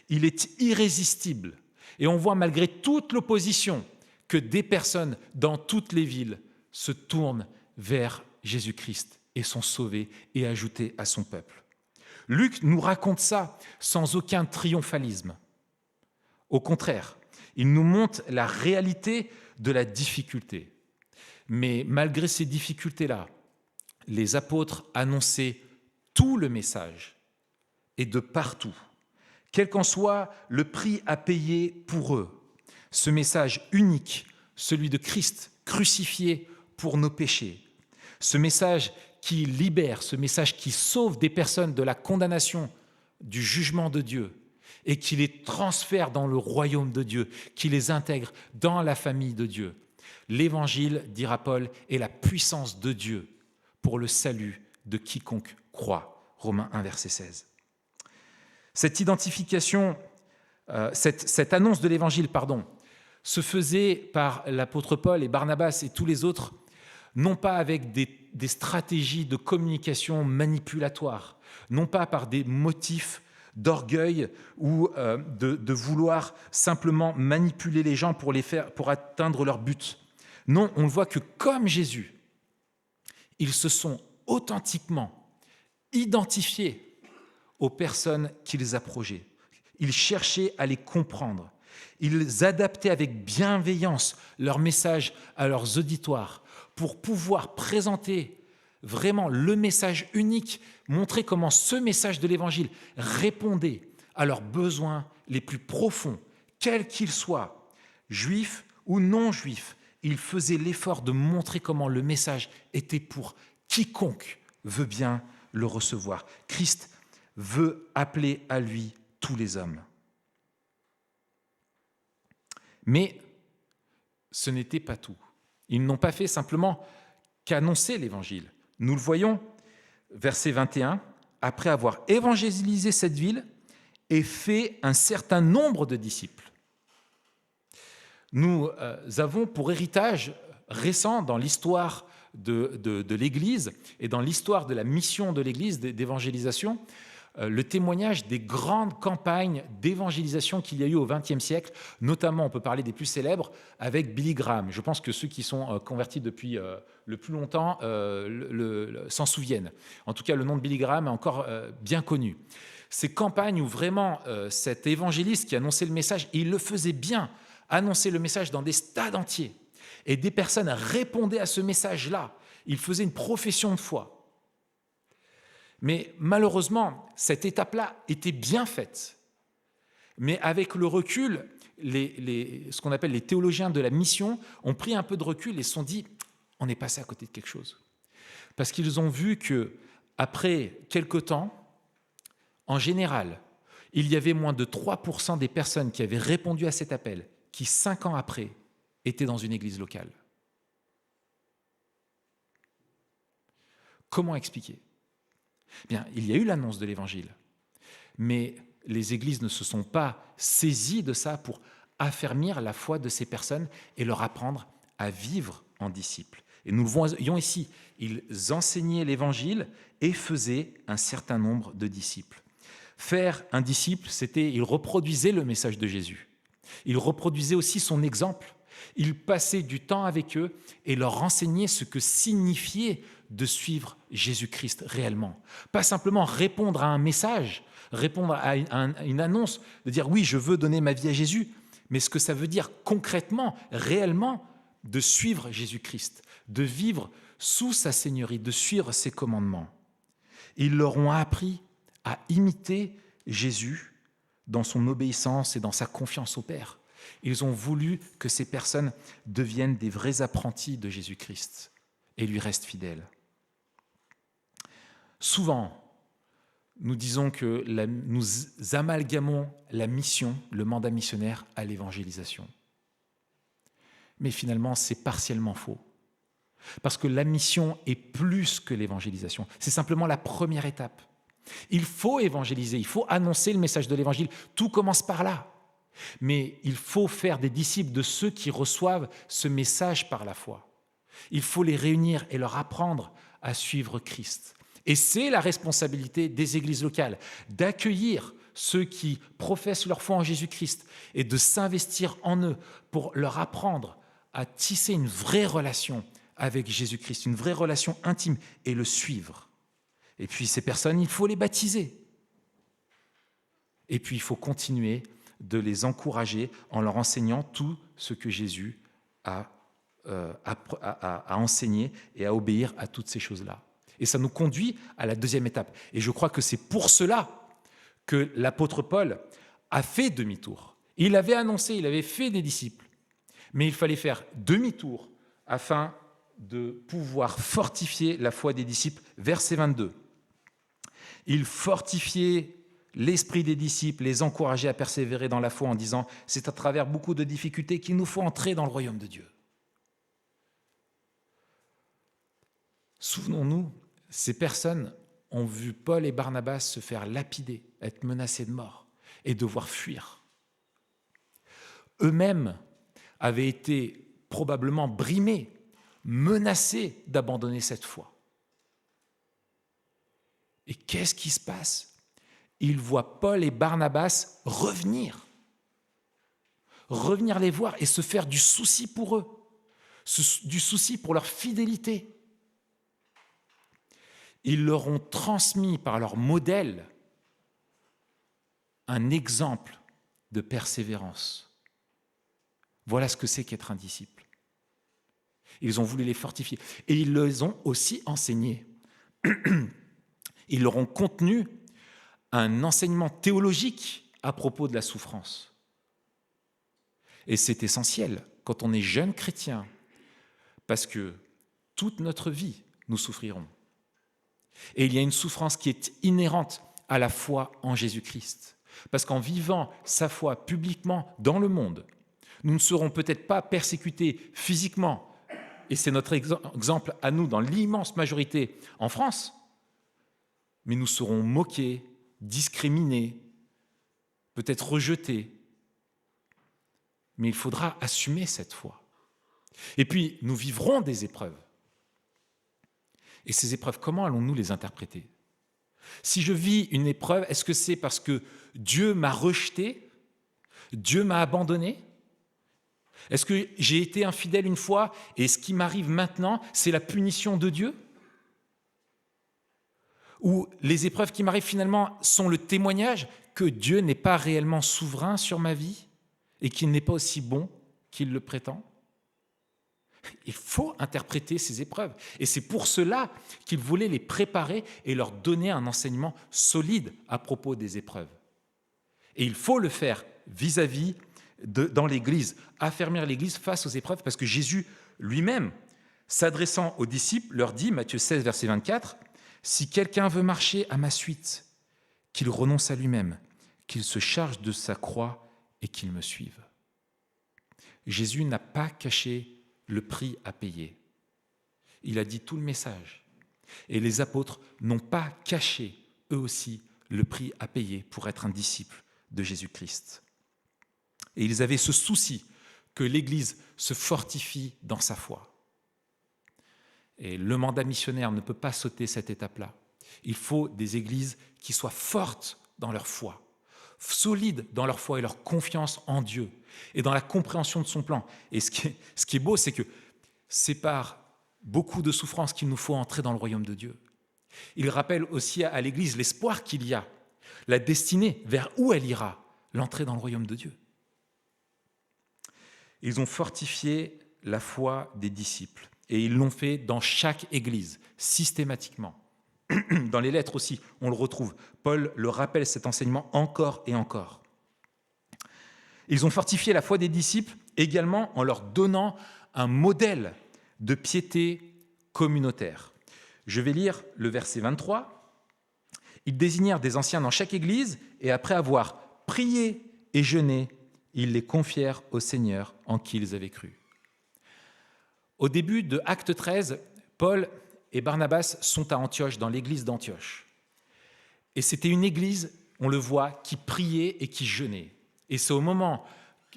il est irrésistible. Et on voit malgré toute l'opposition que des personnes dans toutes les villes se tournent vers Jésus-Christ et sont sauvés et ajoutés à son peuple. Luc nous raconte ça sans aucun triomphalisme. Au contraire, il nous montre la réalité de la difficulté. Mais malgré ces difficultés-là, les apôtres annonçaient tout le message et de partout, quel qu'en soit le prix à payer pour eux. Ce message unique, celui de Christ crucifié pour nos péchés. Ce message qui libère, ce message qui sauve des personnes de la condamnation, du jugement de Dieu et qui les transfère dans le royaume de Dieu, qui les intègre dans la famille de Dieu. L'Évangile, dira Paul, est la puissance de Dieu pour le salut de quiconque croit. Romains 1, verset 16. Cette identification, cette annonce de l'Évangile, se faisait par l'apôtre Paul et Barnabas et tous les autres, non pas avec des stratégies de communication manipulatoires, non pas par des motifs d'orgueil ou de vouloir simplement manipuler les gens pour atteindre leur but. Non, on voit que comme Jésus, ils se sont authentiquement identifiés aux personnes qu'ils approchaient. Ils cherchaient à les comprendre. Ils adaptaient avec bienveillance leur message à leurs auditoires pour pouvoir présenter vraiment le message unique, montrer comment ce message de l'Évangile répondait à leurs besoins les plus profonds, quels qu'ils soient, juifs ou non juifs. Ils faisaient l'effort de montrer comment le message était pour quiconque veut bien le recevoir. Christ veut appeler à lui tous les hommes. Mais ce n'était pas tout. Ils n'ont pas fait simplement qu'annoncer l'Évangile. Nous le voyons, verset 21, après avoir évangélisé cette ville et fait un certain nombre de disciples. Nous avons pour héritage récent dans l'histoire de l'Église et dans l'histoire de la mission de l'Église d'évangélisation, le témoignage des grandes campagnes d'évangélisation qu'il y a eu au XXe siècle, notamment, on peut parler des plus célèbres, avec Billy Graham. Je pense que ceux qui sont convertis depuis le plus longtemps s'en souviennent. En tout cas, le nom de Billy Graham est encore bien connu. Ces campagnes où vraiment cet évangéliste qui annonçait le message, et il le faisait bien, annonçait le message dans des stades entiers, et des personnes répondaient à ce message-là. Il faisait une profession de foi. Mais malheureusement, cette étape-là était bien faite. Mais avec le recul, ce qu'on appelle les théologiens de la mission ont pris un peu de recul et se sont dit, on est passé à côté de quelque chose. Parce qu'ils ont vu qu'après quelque temps, en général, il y avait moins de 3% des personnes qui avaient répondu à cet appel qui, 5 ans après, étaient dans une église locale. Comment expliquer ? Bien, il y a eu l'annonce de l'Évangile, mais les églises ne se sont pas saisies de ça pour affermir la foi de ces personnes et leur apprendre à vivre en disciples. Et nous le voyons ici, ils enseignaient l'Évangile et faisaient un certain nombre de disciples. Faire un disciple, c'était, ils reproduisaient le message de Jésus. Ils reproduisaient aussi son exemple. Ils passaient du temps avec eux et leur enseignaient ce que signifiait de suivre Jésus-Christ réellement. Pas simplement répondre à un message, répondre à une annonce, de dire oui, je veux donner ma vie à Jésus, mais ce que ça veut dire concrètement, réellement, de suivre Jésus-Christ, de vivre sous sa seigneurie, de suivre ses commandements. Ils leur ont appris à imiter Jésus dans son obéissance et dans sa confiance au Père. Ils ont voulu que ces personnes deviennent des vrais apprentis de Jésus-Christ et lui restent fidèles. Souvent, nous disons que nous amalgamons la mission, le mandat missionnaire, à l'évangélisation. Mais finalement, c'est partiellement faux. Parce que la mission est plus que l'évangélisation. C'est simplement la première étape. Il faut évangéliser, il faut annoncer le message de l'évangile. Tout commence par là. Mais il faut faire des disciples de ceux qui reçoivent ce message par la foi. Il faut les réunir et leur apprendre à suivre Christ. Et c'est la responsabilité des églises locales d'accueillir ceux qui professent leur foi en Jésus-Christ et de s'investir en eux pour leur apprendre à tisser une vraie relation avec Jésus-Christ, une vraie relation intime et le suivre. Et puis ces personnes, il faut les baptiser. Et puis il faut continuer de les encourager en leur enseignant tout ce que Jésus a enseigné et à obéir à toutes ces choses-là. Et ça nous conduit à la deuxième étape. Et je crois que c'est pour cela que l'apôtre Paul a fait demi-tour. Il avait annoncé, il avait fait des disciples, mais il fallait faire demi-tour afin de pouvoir fortifier la foi des disciples. Verset 22. Il fortifiait l'esprit des disciples, les encourageait à persévérer dans la foi en disant « C'est à travers beaucoup de difficultés qu'il nous faut entrer dans le royaume de Dieu ». Souvenons-nous, ces personnes ont vu Paul et Barnabas se faire lapider, être menacés de mort et devoir fuir. Eux-mêmes avaient été probablement brimés, menacés d'abandonner cette foi. Et qu'est-ce qui se passe ? Ils voient Paul et Barnabas revenir les voir et se faire du souci pour eux, du souci pour leur fidélité. Ils leur ont transmis par leur modèle un exemple de persévérance. Voilà ce que c'est qu'être un disciple. Ils ont voulu les fortifier et ils les ont aussi enseignés. Ils leur ont contenu un enseignement théologique à propos de la souffrance. Et c'est essentiel quand on est jeune chrétien, parce que toute notre vie, nous souffrirons. Et il y a une souffrance qui est inhérente à la foi en Jésus-Christ. Parce qu'en vivant sa foi publiquement dans le monde, nous ne serons peut-être pas persécutés physiquement, et c'est notre exemple à nous dans l'immense majorité en France, mais nous serons moqués, discriminés, peut-être rejetés. Mais il faudra assumer cette foi. Et puis, nous vivrons des épreuves. Et ces épreuves, comment allons-nous les interpréter ? Si je vis une épreuve, est-ce que c'est parce que Dieu m'a rejeté? Dieu m'a abandonné? Est-ce que j'ai été infidèle une fois et ce qui m'arrive maintenant, c'est la punition de Dieu? Ou les épreuves qui m'arrivent finalement sont le témoignage que Dieu n'est pas réellement souverain sur ma vie et qu'il n'est pas aussi bon qu'il le prétend? Il faut interpréter ces épreuves. Et c'est pour cela qu'il voulait les préparer et leur donner un enseignement solide à propos des épreuves. Et il faut le faire vis-à-vis dans l'Église, affermir l'Église face aux épreuves, parce que Jésus lui-même, s'adressant aux disciples, leur dit, Matthieu 16, verset 24, « Si quelqu'un veut marcher à ma suite, qu'il renonce à lui-même, qu'il se charge de sa croix et qu'il me suive. » Jésus n'a pas caché le prix à payer. Il a dit tout le message. Et les apôtres n'ont pas caché, eux aussi, le prix à payer pour être un disciple de Jésus-Christ. Et ils avaient ce souci que l'Église se fortifie dans sa foi. Et le mandat missionnaire ne peut pas sauter cette étape-là. Il faut des églises qui soient fortes dans leur foi, solides dans leur foi et leur confiance en Dieu et dans la compréhension de son plan. Et ce qui est beau, c'est que c'est par beaucoup de souffrances qu'il nous faut entrer dans le royaume de Dieu. Il rappelle aussi à l'Église l'espoir qu'il y a, la destinée vers où elle ira, l'entrée dans le royaume de Dieu. Ils ont fortifié la foi des disciples et ils l'ont fait dans chaque église, systématiquement. Dans les lettres aussi, on le retrouve. Paul le rappelle cet enseignement encore et encore. Ils ont fortifié la foi des disciples également en leur donnant un modèle de piété communautaire. Je vais lire le verset 23. Ils désignèrent des anciens dans chaque église et après avoir prié et jeûné, ils les confièrent au Seigneur en qui ils avaient cru. Au début de Acte 13, Paul et Barnabas sont à Antioche, dans l'église d'Antioche. Et c'était une église, on le voit, qui priait et qui jeûnait. Et c'est au moment,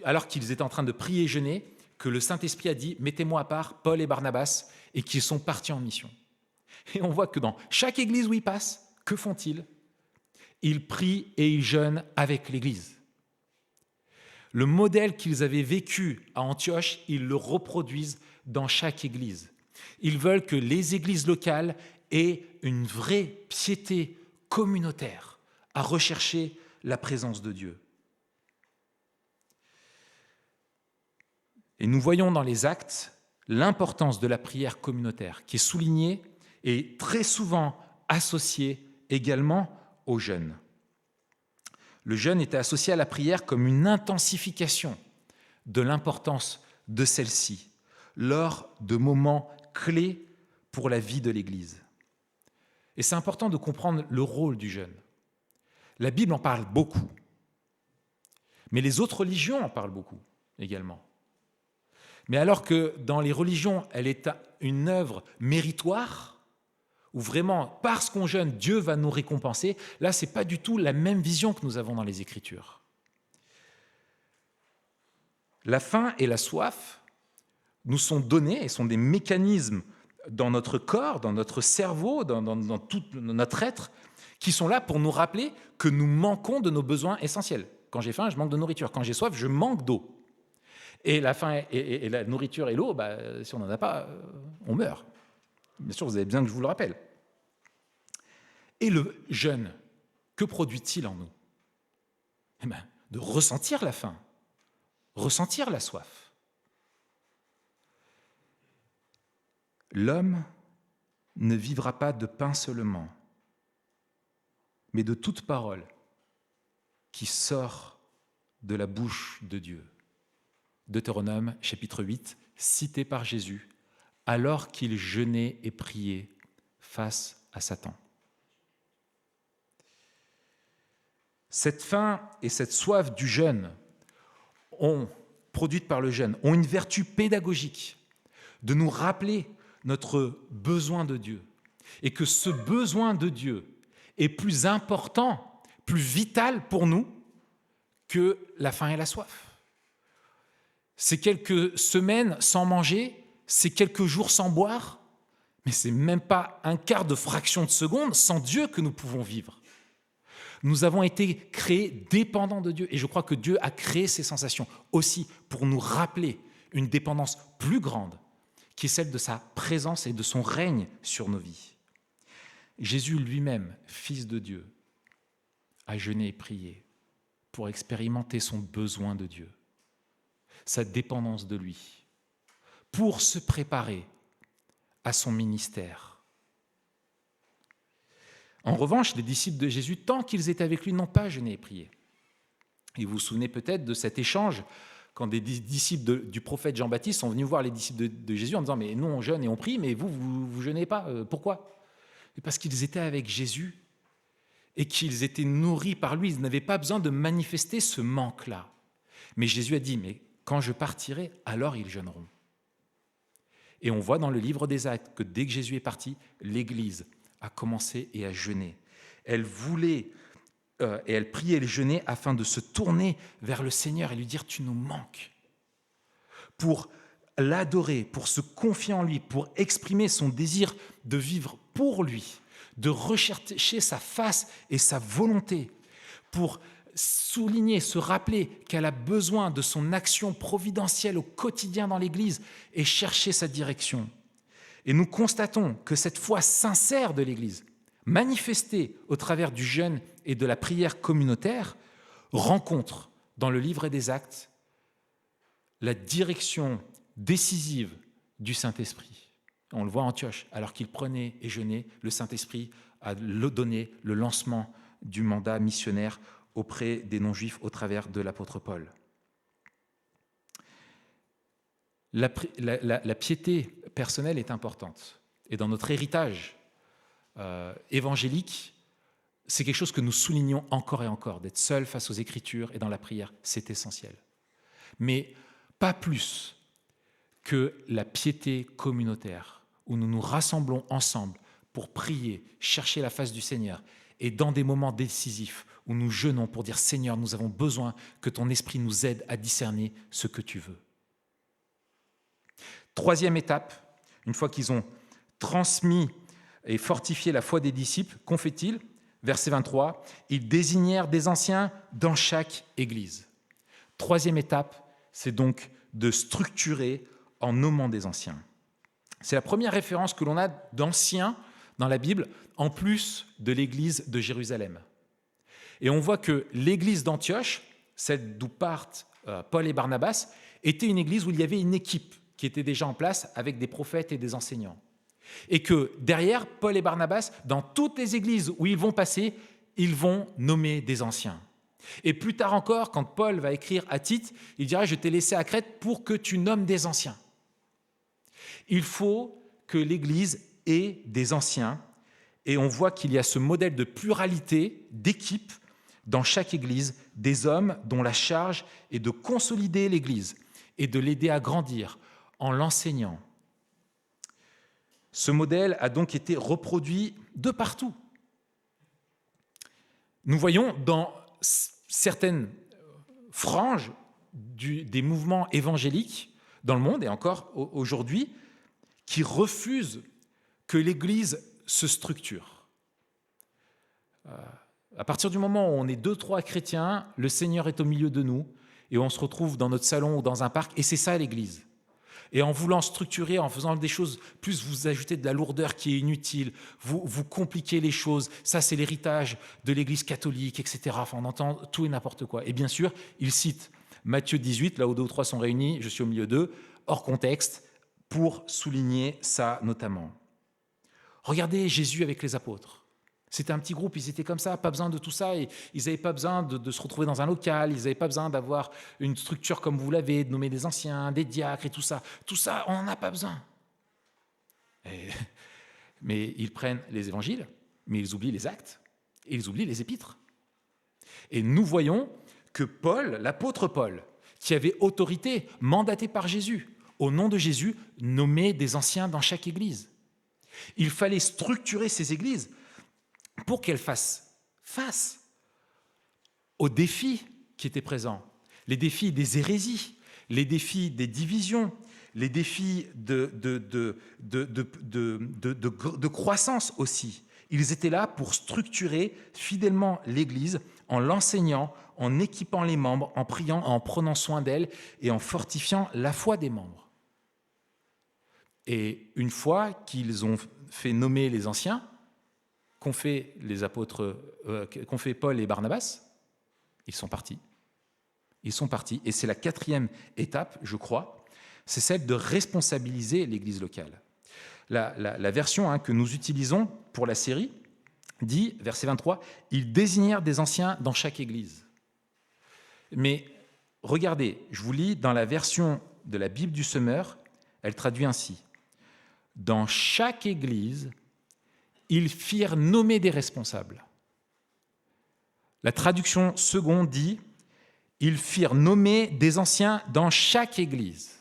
alors qu'ils étaient en train de prier et jeûner, que le Saint-Esprit a dit « Mettez-moi à part Paul et Barnabas » et qu'ils sont partis en mission. Et on voit que dans chaque église où ils passent, que font-ils? Ils prient et ils jeûnent avec l'église. Le modèle qu'ils avaient vécu à Antioche, ils le reproduisent dans chaque église. Ils veulent que les églises locales aient une vraie piété communautaire à rechercher la présence de Dieu. Et nous voyons dans les actes l'importance de la prière communautaire qui est soulignée et très souvent associée également au jeûne. Le jeûne était associé à la prière comme une intensification de l'importance de celle-ci lors de moments clés pour la vie de l'Église. Et c'est important de comprendre le rôle du jeûne. La Bible en parle beaucoup, mais les autres religions en parlent beaucoup également. Mais alors que dans les religions, elle est une œuvre méritoire, où vraiment, parce qu'on jeûne, Dieu va nous récompenser, là, ce n'est pas du tout la même vision que nous avons dans les Écritures. La faim et la soif nous sont donnés et sont des mécanismes dans notre corps, dans notre cerveau, dans tout notre être, qui sont là pour nous rappeler que nous manquons de nos besoins essentiels. Quand j'ai faim, je manque de nourriture. Quand j'ai soif, je manque d'eau. Et la faim et la nourriture et l'eau, si on n'en a pas, on meurt. Bien sûr, vous avez besoin que je vous le rappelle. Et le jeûne, que produit-il en nous? De ressentir la faim, ressentir la soif. L'homme ne vivra pas de pain seulement, mais de toute parole qui sort de la bouche de Dieu. Deutéronome, chapitre 8, cité par Jésus, alors qu'il jeûnait et priait face à Satan. Cette faim et cette soif du jeûne, produites par le jeûne, ont une vertu pédagogique de nous rappeler notre besoin de Dieu et que ce besoin de Dieu est plus important, plus vital pour nous que la faim et la soif. C'est quelques semaines sans manger, c'est quelques jours sans boire, Mais ce n'est même pas un quart de fraction de seconde sans Dieu que nous pouvons vivre. Nous avons été créés dépendants de Dieu. Et je crois que Dieu a créé ces sensations aussi pour nous rappeler une dépendance plus grande, qui est celle de sa présence et de son règne sur nos vies. Jésus lui-même, Fils de Dieu, a jeûné et prié pour expérimenter son besoin de Dieu, sa dépendance de lui, pour se préparer à son ministère. En revanche, les disciples de Jésus, tant qu'ils étaient avec lui, n'ont pas jeûné et prié. Et vous vous souvenez peut-être de cet échange quand des disciples du prophète Jean-Baptiste sont venus voir les disciples de Jésus en disant « Mais nous, on jeûne et on prie, mais vous jeûnez pas. Pourquoi ?» Et parce qu'ils étaient avec Jésus et qu'ils étaient nourris par lui. Ils n'avaient pas besoin de manifester ce manque-là. Mais Jésus a dit « Mais quand je partirai, alors ils jeûneront. » Et on voit dans le livre des Actes que dès que Jésus est parti, l'Église a commencé et a jeûné. Elle voulait et elle priait et elle jeûnait afin de se tourner vers le Seigneur et lui dire « Tu nous manques » pour l'adorer, pour se confier en lui, pour exprimer son désir de vivre pour lui, de rechercher sa face et sa volonté, pour souligner, se rappeler qu'elle a besoin de son action providentielle au quotidien dans l'Église et chercher sa direction. Et nous constatons que cette foi sincère de l'Église, manifestée au travers du jeûne et de la prière communautaire, rencontre dans le livre des Actes la direction décisive du Saint-Esprit. On le voit à Antioche, alors qu'il prenait et jeûnait, le Saint-Esprit a donné le lancement du mandat missionnaire auprès des non-juifs au travers de l'apôtre Paul. La piété personnelle est importante. Et dans notre héritage évangélique, c'est quelque chose que nous soulignons encore et encore. D'être seul face aux Écritures et dans la prière, c'est essentiel. Mais pas plus que la piété communautaire, où nous nous rassemblons ensemble pour prier, chercher la face du Seigneur, et dans des moments décisifs où nous jeûnons pour dire « Seigneur, nous avons besoin que ton esprit nous aide à discerner ce que tu veux ». Troisième étape, une fois qu'ils ont transmis et fortifié la foi des disciples, qu'ont fait-ils ? Verset 23, « Ils désignèrent des anciens dans chaque église ». Troisième étape, c'est donc de structurer en nommant des anciens. C'est la première référence que l'on a d'anciens dans la Bible, en plus de l'église de Jérusalem. Et on voit que l'église d'Antioche, celle d'où partent Paul et Barnabas, était une église où il y avait une équipe qui était déjà en place avec des prophètes et des enseignants. Et que derrière, Paul et Barnabas, dans toutes les églises où ils vont passer, ils vont nommer des anciens. Et plus tard encore, quand Paul va écrire à Tite, il dira « Je t'ai laissé à Crète pour que tu nommes des anciens ». Il faut que l'Église ait des anciens, et on voit qu'il y a ce modèle de pluralité, d'équipe, dans chaque Église, des hommes dont la charge est de consolider l'Église et de l'aider à grandir en l'enseignant. Ce modèle a donc été reproduit de partout. Nous voyons dans certaines franges des mouvements évangéliques dans le monde, et encore aujourd'hui, qui refusent que l'Église se structure. À partir du moment où on est 2-3 chrétiens, le Seigneur est au milieu de nous, et on se retrouve dans notre salon ou dans un parc, et c'est ça l'Église. Et en voulant structurer, en faisant des choses, plus vous ajoutez de la lourdeur qui est inutile, vous compliquez les choses. Ça, c'est l'héritage de l'Église catholique, etc. Enfin, on entend tout et n'importe quoi. Et bien sûr, il cite Matthieu 18, là où 2 ou 3 sont réunis, je suis au milieu d'eux, hors contexte, pour souligner ça notamment. Regardez Jésus avec les apôtres. C'était un petit groupe, ils étaient comme ça, pas besoin de tout ça, et ils n'avaient pas besoin de se retrouver dans un local, ils n'avaient pas besoin d'avoir une structure comme vous l'avez, de nommer des anciens, des diacres et tout ça. Tout ça, on n'en a pas besoin. Mais ils prennent les évangiles, mais ils oublient les actes, et ils oublient les épîtres. Et nous voyons que Paul, l'apôtre Paul, qui avait autorité, mandaté par Jésus, au nom de Jésus, nommait des anciens dans chaque église. Il fallait structurer ces églises pour qu'elles fassent face aux défis qui étaient présents, les défis des hérésies, les défis des divisions, les défis de croissance aussi. Ils étaient là pour structurer fidèlement l'Église en l'enseignant, en équipant les membres, en priant, en prenant soin d'elle et en fortifiant la foi des membres. Et une fois qu'ils ont fait nommer les anciens, qu'ont fait les apôtres, qu'ont fait Paul et Barnabas, ils sont partis. Ils sont partis. Et c'est la 4e étape, je crois, c'est celle de responsabiliser l'Église locale. La version que nous utilisons pour la série dit, verset 23, « Ils désignèrent des anciens dans chaque Église. » Mais regardez, je vous lis dans la version de la Bible du Semeur, elle traduit ainsi. « Dans chaque Église, ils firent nommer des responsables. » La traduction seconde dit « Ils firent nommer des anciens dans chaque Église. »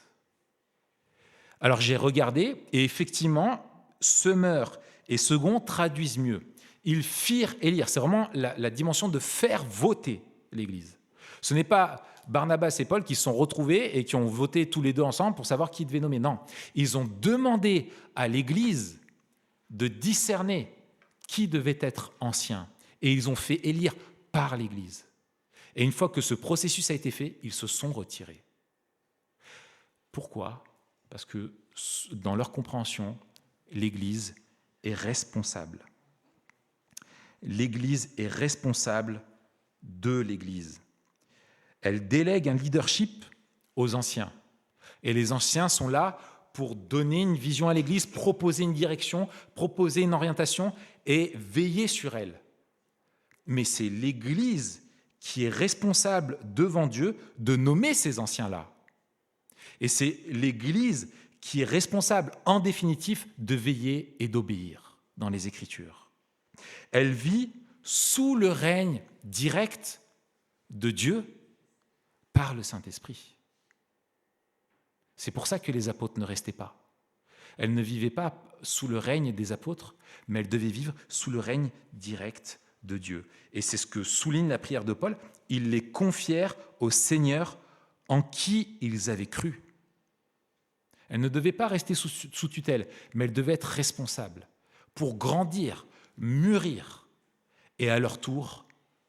Alors j'ai regardé, et effectivement, Semeur et Second traduisent mieux. Ils firent élire, c'est vraiment la dimension de faire voter l'Église. Ce n'est pas Barnabas et Paul qui se sont retrouvés et qui ont voté tous les deux ensemble pour savoir qui devait nommer. Non, ils ont demandé à l'Église de discerner qui devait être ancien. Et ils ont fait élire par l'Église. Et une fois que ce processus a été fait, ils se sont retirés. Pourquoi ? Parce que dans leur compréhension, l'Église est responsable. L'Église est responsable de l'Église. Elle délègue un leadership aux anciens. Et les anciens sont là pour donner une vision à l'Église, proposer une direction, proposer une orientation et veiller sur elle. Mais c'est l'Église qui est responsable devant Dieu de nommer ces anciens-là. Et c'est l'Église qui est responsable, en définitive, de veiller et d'obéir dans les Écritures. Elle vit sous le règne direct de Dieu par le Saint-Esprit. C'est pour ça que les apôtres ne restaient pas. Elles ne vivaient pas sous le règne des apôtres, mais elles devaient vivre sous le règne direct de Dieu. Et c'est ce que souligne la prière de Paul. Ils les confièrent au Seigneur en qui ils avaient cru. Elles ne devaient pas rester sous tutelle, mais elles devaient être responsables pour grandir, mûrir et à leur tour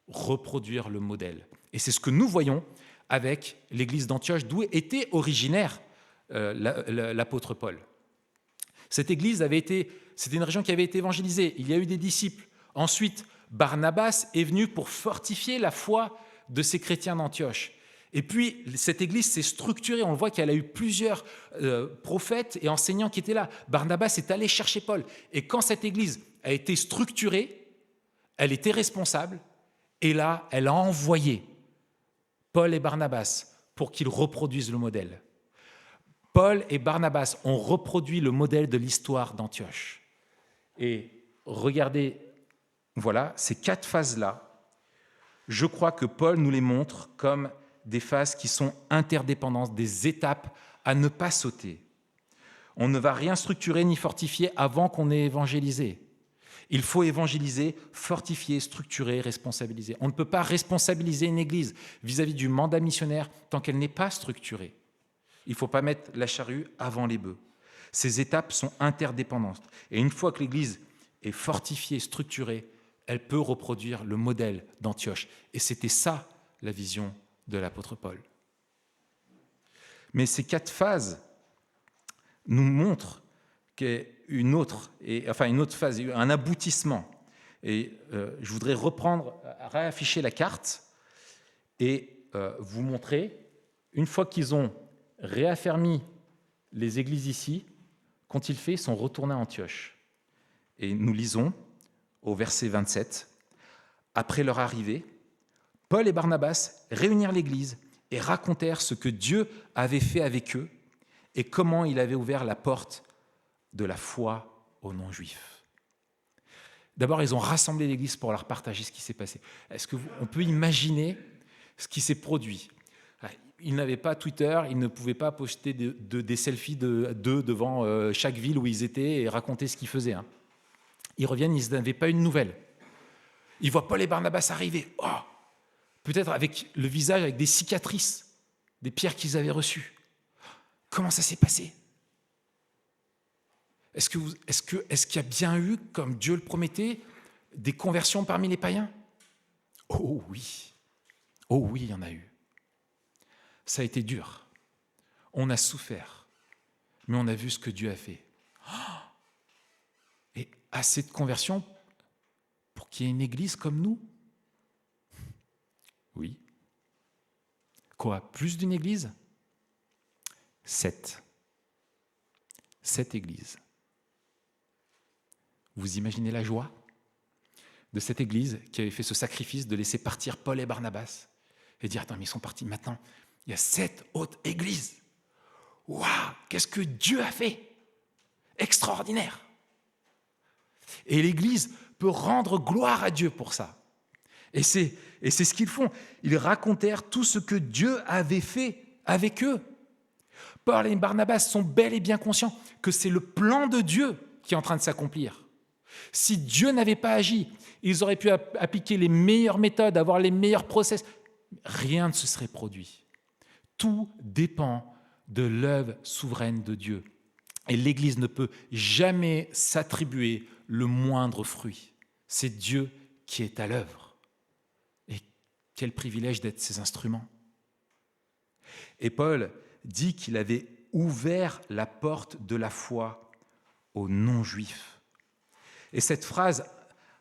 reproduire le modèle. Et c'est ce que nous voyons avec l'église d'Antioche, d'où était originaire l'apôtre Paul. Cette église c'était une région qui avait été évangélisée. Il y a eu des disciples. Ensuite, Barnabas est venu pour fortifier la foi de ces chrétiens d'Antioche. Et puis, cette église s'est structurée. On voit qu'elle a eu plusieurs prophètes et enseignants qui étaient là. Barnabas est allé chercher Paul. Et quand cette église a été structurée, elle était responsable. Et là, elle a envoyé Paul et Barnabas pour qu'ils reproduisent le modèle. Paul et Barnabas ont reproduit le modèle de l'histoire d'Antioche. Et regardez, voilà, ces 4 phases-là, je crois que Paul nous les montre comme des phases qui sont interdépendantes, des étapes à ne pas sauter. On ne va rien structurer ni fortifier avant qu'on ait évangélisé. Il faut évangéliser, fortifier, structurer, responsabiliser. On ne peut pas responsabiliser une église vis-à-vis du mandat missionnaire tant qu'elle n'est pas structurée. Il ne faut pas mettre la charrue avant les bœufs. Ces étapes sont interdépendantes. Et une fois que l'église est fortifiée, structurée, elle peut reproduire le modèle d'Antioche. Et c'était ça, la vision de l'apôtre Paul. Mais ces 4 phases nous montrent une autre phase, un aboutissement. Et je voudrais réafficher la carte et vous montrer, une fois qu'ils ont réaffermi les églises ici, qu'ont-ils fait ? Ils sont retournés à Antioche. Et nous lisons au verset 27, « Après leur arrivée, Paul et Barnabas réunirent l'Église et racontèrent ce que Dieu avait fait avec eux et comment il avait ouvert la porte de la foi aux non-juifs. » D'abord, ils ont rassemblé l'Église pour leur partager ce qui s'est passé. Est-ce qu'on peut imaginer ce qui s'est produit ? Ils n'avaient pas Twitter, ils ne pouvaient pas poster des selfies d'eux devant chaque ville où ils étaient et raconter ce qu'ils faisaient. Ils reviennent, ils n'avaient pas une nouvelle. Ils voient Paul et Barnabas arriver. Oh, peut-être avec le visage, avec des cicatrices, des pierres qu'ils avaient reçues. Comment ça s'est passé ? Est-ce qu'il y a bien eu, comme Dieu le promettait, des conversions parmi les païens? Oh oui, il y en a eu. Ça a été dur. On a souffert, mais on a vu ce que Dieu a fait. Et assez de conversions pour qu'il y ait une église comme nous? Oui. Quoi, plus d'une église? 7. 7 églises. Vous imaginez la joie de cette église qui avait fait ce sacrifice de laisser partir Paul et Barnabas et dire, attends, mais ils sont partis maintenant, il y a 7 autres églises. Waouh, qu'est-ce que Dieu a fait? Extraordinaire. Et l'Église peut rendre gloire à Dieu pour ça. Et c'est ce qu'ils font. Ils racontèrent tout ce que Dieu avait fait avec eux. Paul et Barnabas sont bel et bien conscients que c'est le plan de Dieu qui est en train de s'accomplir. Si Dieu n'avait pas agi, ils auraient pu appliquer les meilleures méthodes, avoir les meilleurs process. Rien ne se serait produit. Tout dépend de l'œuvre souveraine de Dieu. Et l'Église ne peut jamais s'attribuer le moindre fruit. C'est Dieu qui est à l'œuvre. Et quel privilège d'être ses instruments. Et Paul dit qu'il avait ouvert la porte de la foi aux non-juifs. Et cette phrase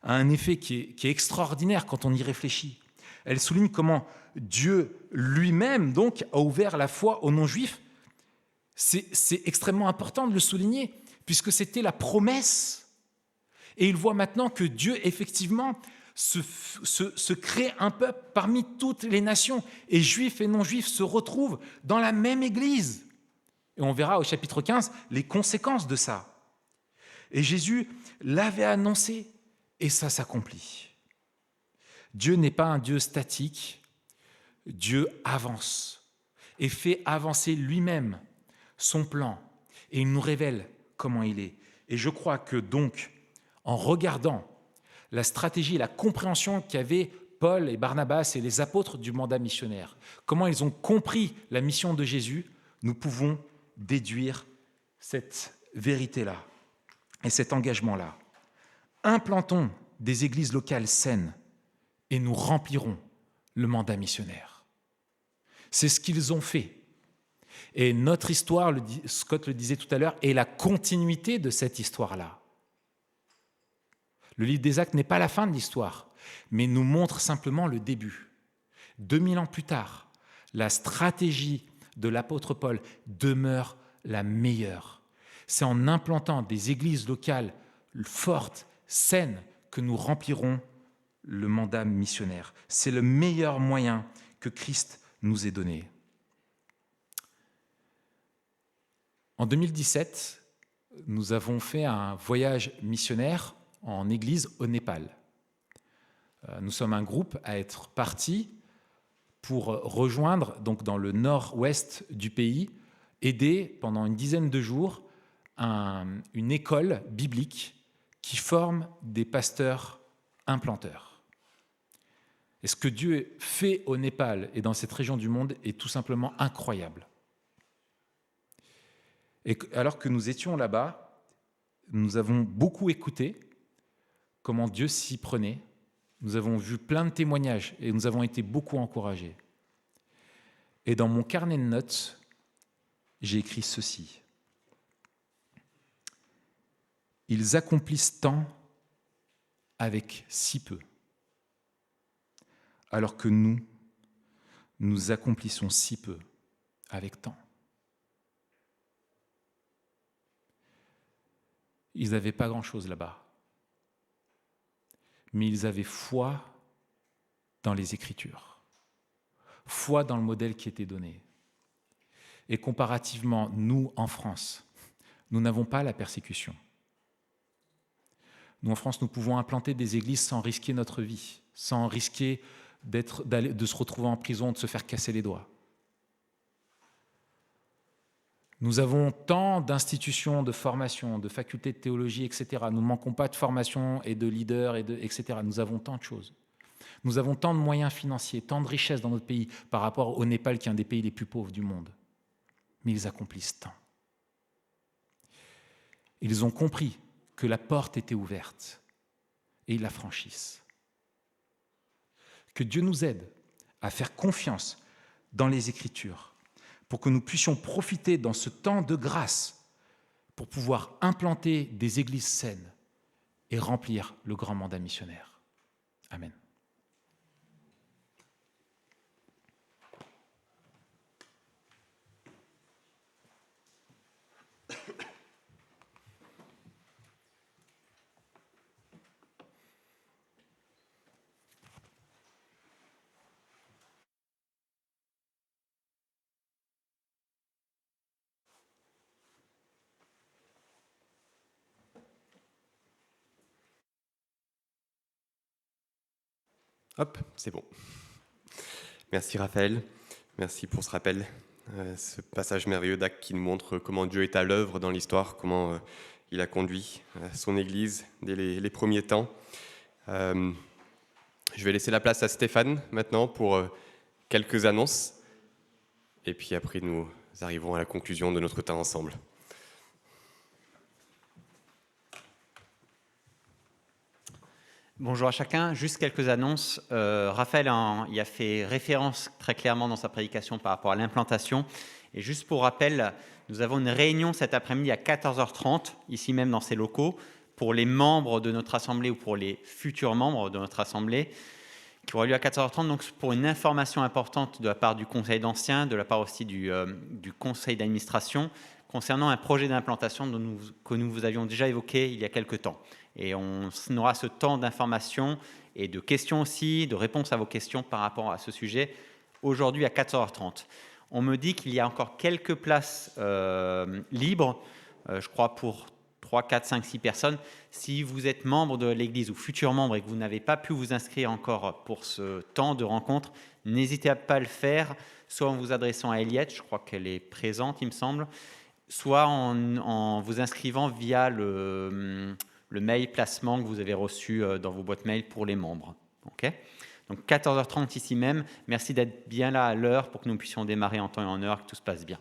a un effet qui est extraordinaire quand on y réfléchit. Elle souligne comment Dieu lui-même donc a ouvert la foi aux non-juifs. C'est extrêmement important de le souligner, puisque c'était la promesse. Et il voit maintenant que Dieu, effectivement, se crée un peuple parmi toutes les nations. Et juifs et non-juifs se retrouvent dans la même Église. Et on verra au chapitre 15 les conséquences de ça. Et Jésus l'avait annoncé, et ça s'accomplit. Dieu n'est pas un Dieu statique. Dieu avance et fait avancer lui-même son plan, et il nous révèle comment il est. Et je crois que donc, en regardant la stratégie, la compréhension qu'avaient Paul et Barnabas et les apôtres du mandat missionnaire, comment ils ont compris la mission de Jésus, nous pouvons déduire cette vérité-là et cet engagement-là. Implantons des églises locales saines et nous remplirons le mandat missionnaire. C'est ce qu'ils ont fait. Et notre histoire, Scott le disait tout à l'heure, est la continuité de cette histoire-là. Le livre des Actes n'est pas la fin de l'histoire, mais nous montre simplement le début. 2000 ans plus tard, la stratégie de l'apôtre Paul demeure la meilleure. C'est en implantant des églises locales fortes, saines, que nous remplirons le mandat missionnaire. C'est le meilleur moyen que Christ nous ait donné. En 2017, nous avons fait un voyage missionnaire en église au Népal. Nous sommes un groupe à être partis pour rejoindre, donc dans le nord-ouest du pays, aider pendant une dizaine de jours une école biblique qui forme des pasteurs implanteurs. Et ce que Dieu fait au Népal et dans cette région du monde est tout simplement incroyable. Et alors que nous étions là-bas, nous avons beaucoup écouté comment Dieu s'y prenait. Nous avons vu plein de témoignages et nous avons été beaucoup encouragés. Et dans mon carnet de notes, j'ai écrit ceci. Ils accomplissent tant avec si peu, alors que nous accomplissons si peu avec tant. Ils n'avaient pas grand-chose là-bas, mais ils avaient foi dans les Écritures, foi dans le modèle qui était donné. Et comparativement, nous, en France, nous n'avons pas la persécution. Nous, en France, nous pouvons implanter des églises sans risquer notre vie, sans risquer de se retrouver en prison, de se faire casser les doigts. Nous avons tant d'institutions de formation, de facultés de théologie, etc. Nous ne manquons pas de formation et de leaders, etc. Nous avons tant de choses. Nous avons tant de moyens financiers, tant de richesses dans notre pays par rapport au Népal, qui est un des pays les plus pauvres du monde. Mais ils accomplissent tant. Ils ont compris que la porte était ouverte et ils la franchissent. Que Dieu nous aide à faire confiance dans les Écritures pour que nous puissions profiter dans ce temps de grâce pour pouvoir implanter des églises saines et remplir le grand mandat missionnaire. Amen. Hop, c'est bon. Merci Raphaël, merci pour ce rappel, ce passage merveilleux d'Actes qui nous montre comment Dieu est à l'œuvre dans l'histoire, comment il a conduit son Église dès les premiers temps. Je vais laisser la place à Stéphane maintenant pour quelques annonces, et puis après nous arriverons à la conclusion de notre temps ensemble. Bonjour à chacun, juste quelques annonces. Raphaël y a fait référence très clairement dans sa prédication par rapport à l'implantation. Et juste pour rappel, nous avons une réunion cet après-midi à 14h30, ici même dans ces locaux, pour les membres de notre assemblée ou pour les futurs membres de notre assemblée, qui aura lieu à 14h30. Donc pour une information importante de la part du conseil d'anciens, de la part aussi du conseil d'administration, concernant un projet d'implantation que nous vous avions déjà évoqué il y a quelques temps. Et on aura ce temps d'information et de questions aussi, de réponses à vos questions par rapport à ce sujet, aujourd'hui à 14h30. On me dit qu'il y a encore quelques places libres, je crois pour 3, 4, 5, 6 personnes. Si vous êtes membre de l'Église ou futur membre et que vous n'avez pas pu vous inscrire encore pour ce temps de rencontre, n'hésitez pas à le faire, soit en vous adressant à Eliette, je crois qu'elle est présente, il me semble, soit en vous inscrivant via le mail placement que vous avez reçu dans vos boîtes mail pour les membres. Okay, donc 14h30 ici même. Merci d'être bien là à l'heure pour que nous puissions démarrer en temps et en heure, que tout se passe bien.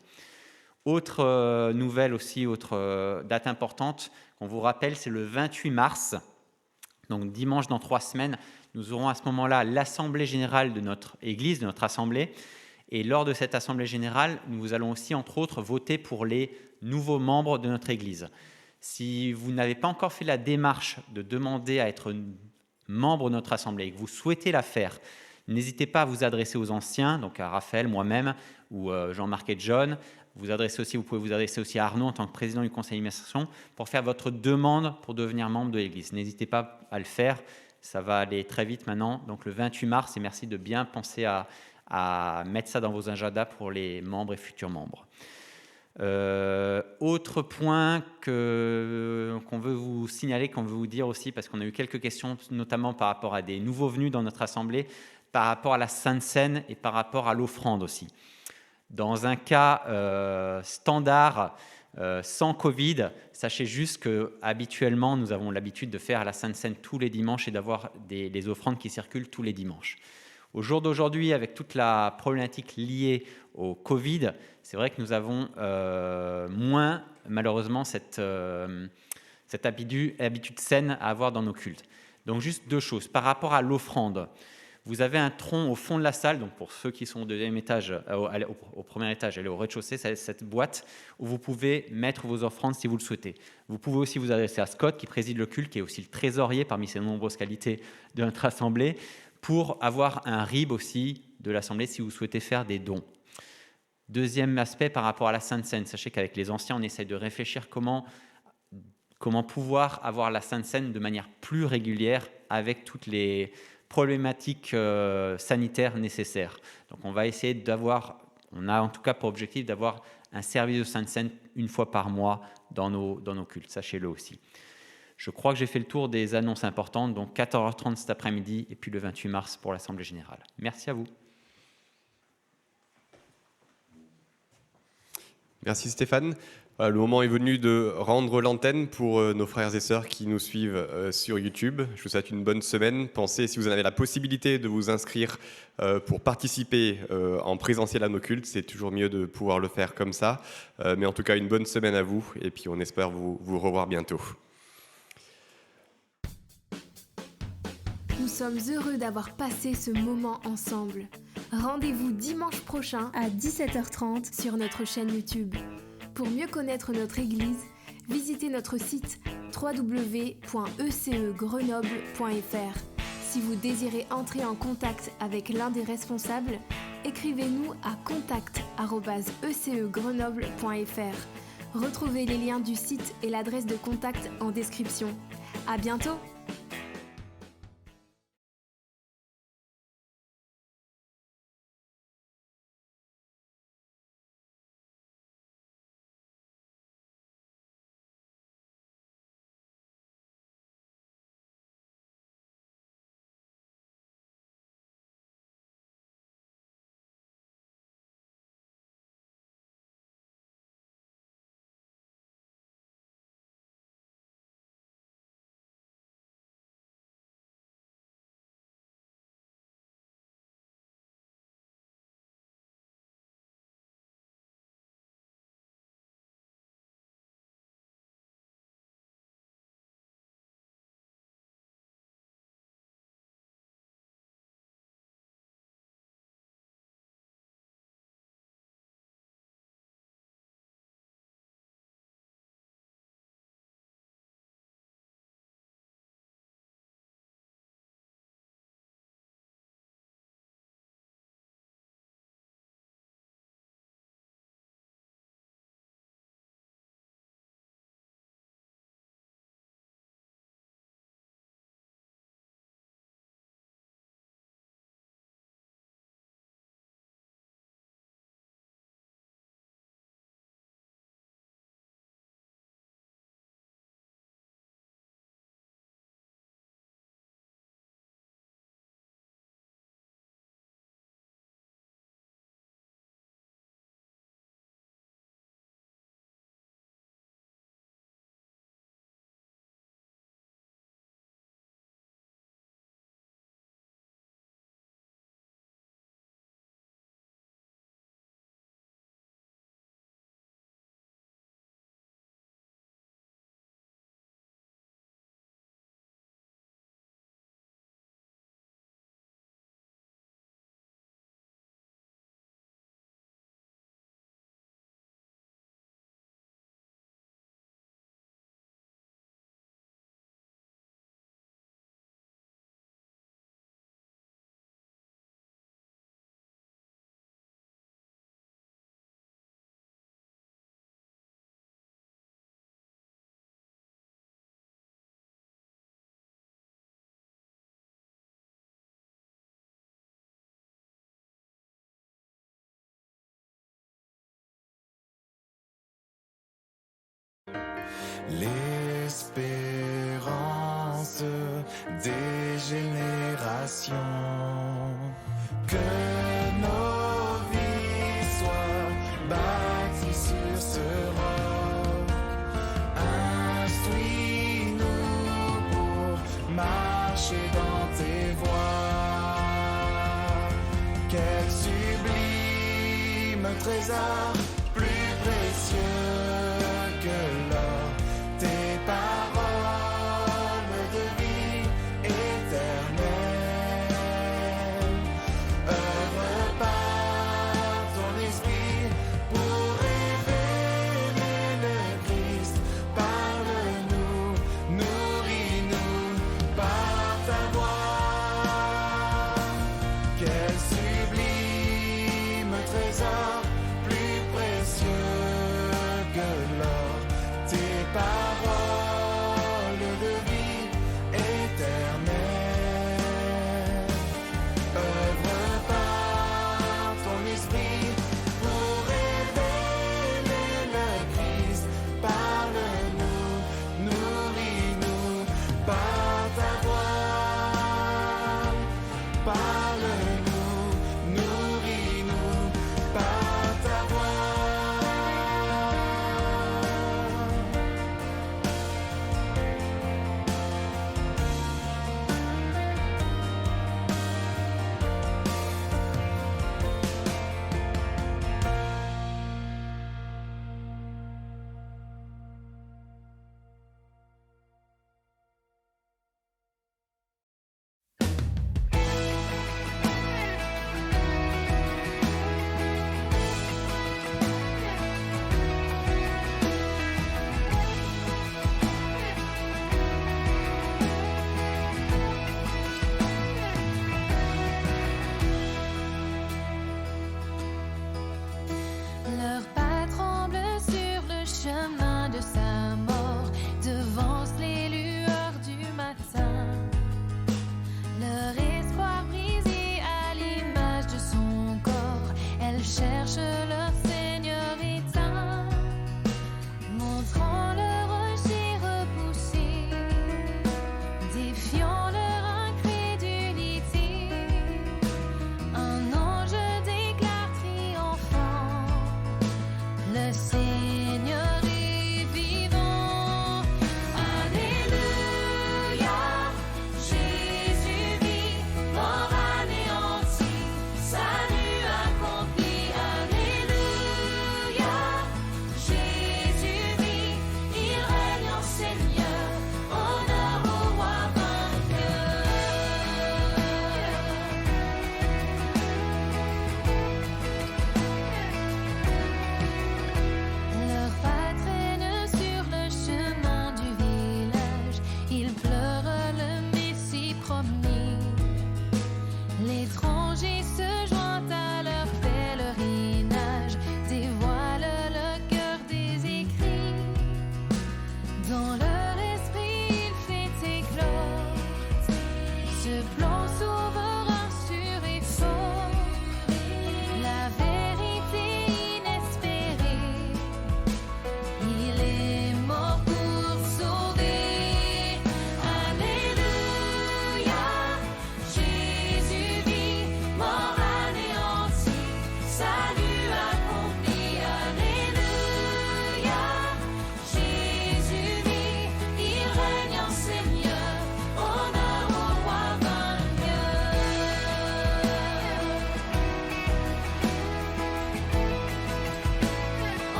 Autre nouvelle aussi, autre date importante qu'on vous rappelle, c'est le 28 mars. Donc dimanche dans 3 semaines, nous aurons à ce moment-là l'assemblée générale de notre église, de notre assemblée. Et lors de cette assemblée générale, nous allons aussi, entre autres, voter pour les nouveaux membres de notre église. Si vous n'avez pas encore fait la démarche de demander à être membre de notre assemblée et que vous souhaitez la faire, n'hésitez pas à vous adresser aux anciens, donc à Raphaël, moi-même, ou Jean-Marc et John. Vous pouvez vous adresser aussi à Arnaud en tant que président du conseil d'administration pour faire votre demande pour devenir membre de l'église. N'hésitez pas à le faire, ça va aller très vite maintenant. Donc le 28 mars, et merci de bien penser à mettre ça dans vos agendas pour les membres et futurs membres. Autre point qu'on veut vous signaler, qu'on veut vous dire aussi, parce qu'on a eu quelques questions, notamment par rapport à des nouveaux venus dans notre assemblée, par rapport à la Sainte Seine et par rapport à l'offrande aussi. Dans un cas standard, sans Covid, sachez juste qu'habituellement, nous avons l'habitude de faire la Sainte Seine tous les dimanches et d'avoir des offrandes qui circulent tous les dimanches. Au jour d'aujourd'hui, avec toute la problématique liée au Covid, c'est vrai que nous avons moins, malheureusement, cette habitude saine à avoir dans nos cultes. Donc, juste 2 choses. Par rapport à l'offrande, vous avez un tronc au fond de la salle, donc pour ceux qui sont au deuxième étage, au premier étage, elle est au rez-de-chaussée, c'est cette boîte où vous pouvez mettre vos offrandes si vous le souhaitez. Vous pouvez aussi vous adresser à Scott, qui préside le culte, qui est aussi le trésorier parmi ses nombreuses qualités de notre assemblée, pour avoir un RIB aussi de l'assemblée si vous souhaitez faire des dons. Deuxième aspect par rapport à la Sainte Seine, sachez qu'avec les anciens, on essaye de réfléchir comment pouvoir avoir la Sainte Seine de manière plus régulière avec toutes les problématiques sanitaires nécessaires. Donc on va essayer on a en tout cas pour objectif d'avoir un service de Sainte Seine 1 fois par mois dans nos cultes, sachez-le aussi. Je crois que j'ai fait le tour des annonces importantes, donc 14h30 cet après-midi et puis le 28 mars pour l'Assemblée Générale. Merci à vous. Merci Stéphane. Voilà, le moment est venu de rendre l'antenne pour nos frères et sœurs qui nous suivent sur YouTube. Je vous souhaite une bonne semaine. Pensez, si vous en avez la possibilité, de vous inscrire pour participer en présentiel à nos cultes. C'est toujours mieux de pouvoir le faire comme ça. Mais en tout cas, une bonne semaine à vous. Et puis, on espère vous revoir bientôt. Nous sommes heureux d'avoir passé ce moment ensemble. Rendez-vous dimanche prochain à 17h30 sur notre chaîne YouTube. Pour mieux connaître notre Église, visitez notre site www.ecegrenoble.fr. Si vous désirez entrer en contact avec l'un des responsables, écrivez-nous à contact@ecegrenoble.fr. Retrouvez les liens du site et l'adresse de contact en description. À bientôt! L'espérance des générations, que nos vies soient bâties sur ce roc. Instruis-nous pour marcher dans tes voies. Quel sublime trésor, plus précieux que l'or. Tes paroles de vie éternelle, œuvre par ton esprit pour révéler le Christ. Parle-nous, nourris-nous par ta voix. Quel sublime trésor, plus précieux que l'or. Tes paroles de vie éternelle, œuvre par ton esprit pour révéler le Christ. Parle-nous, nourris-nous par ta voix. Parle-nous, nourris-nous par ta voix.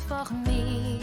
transformer.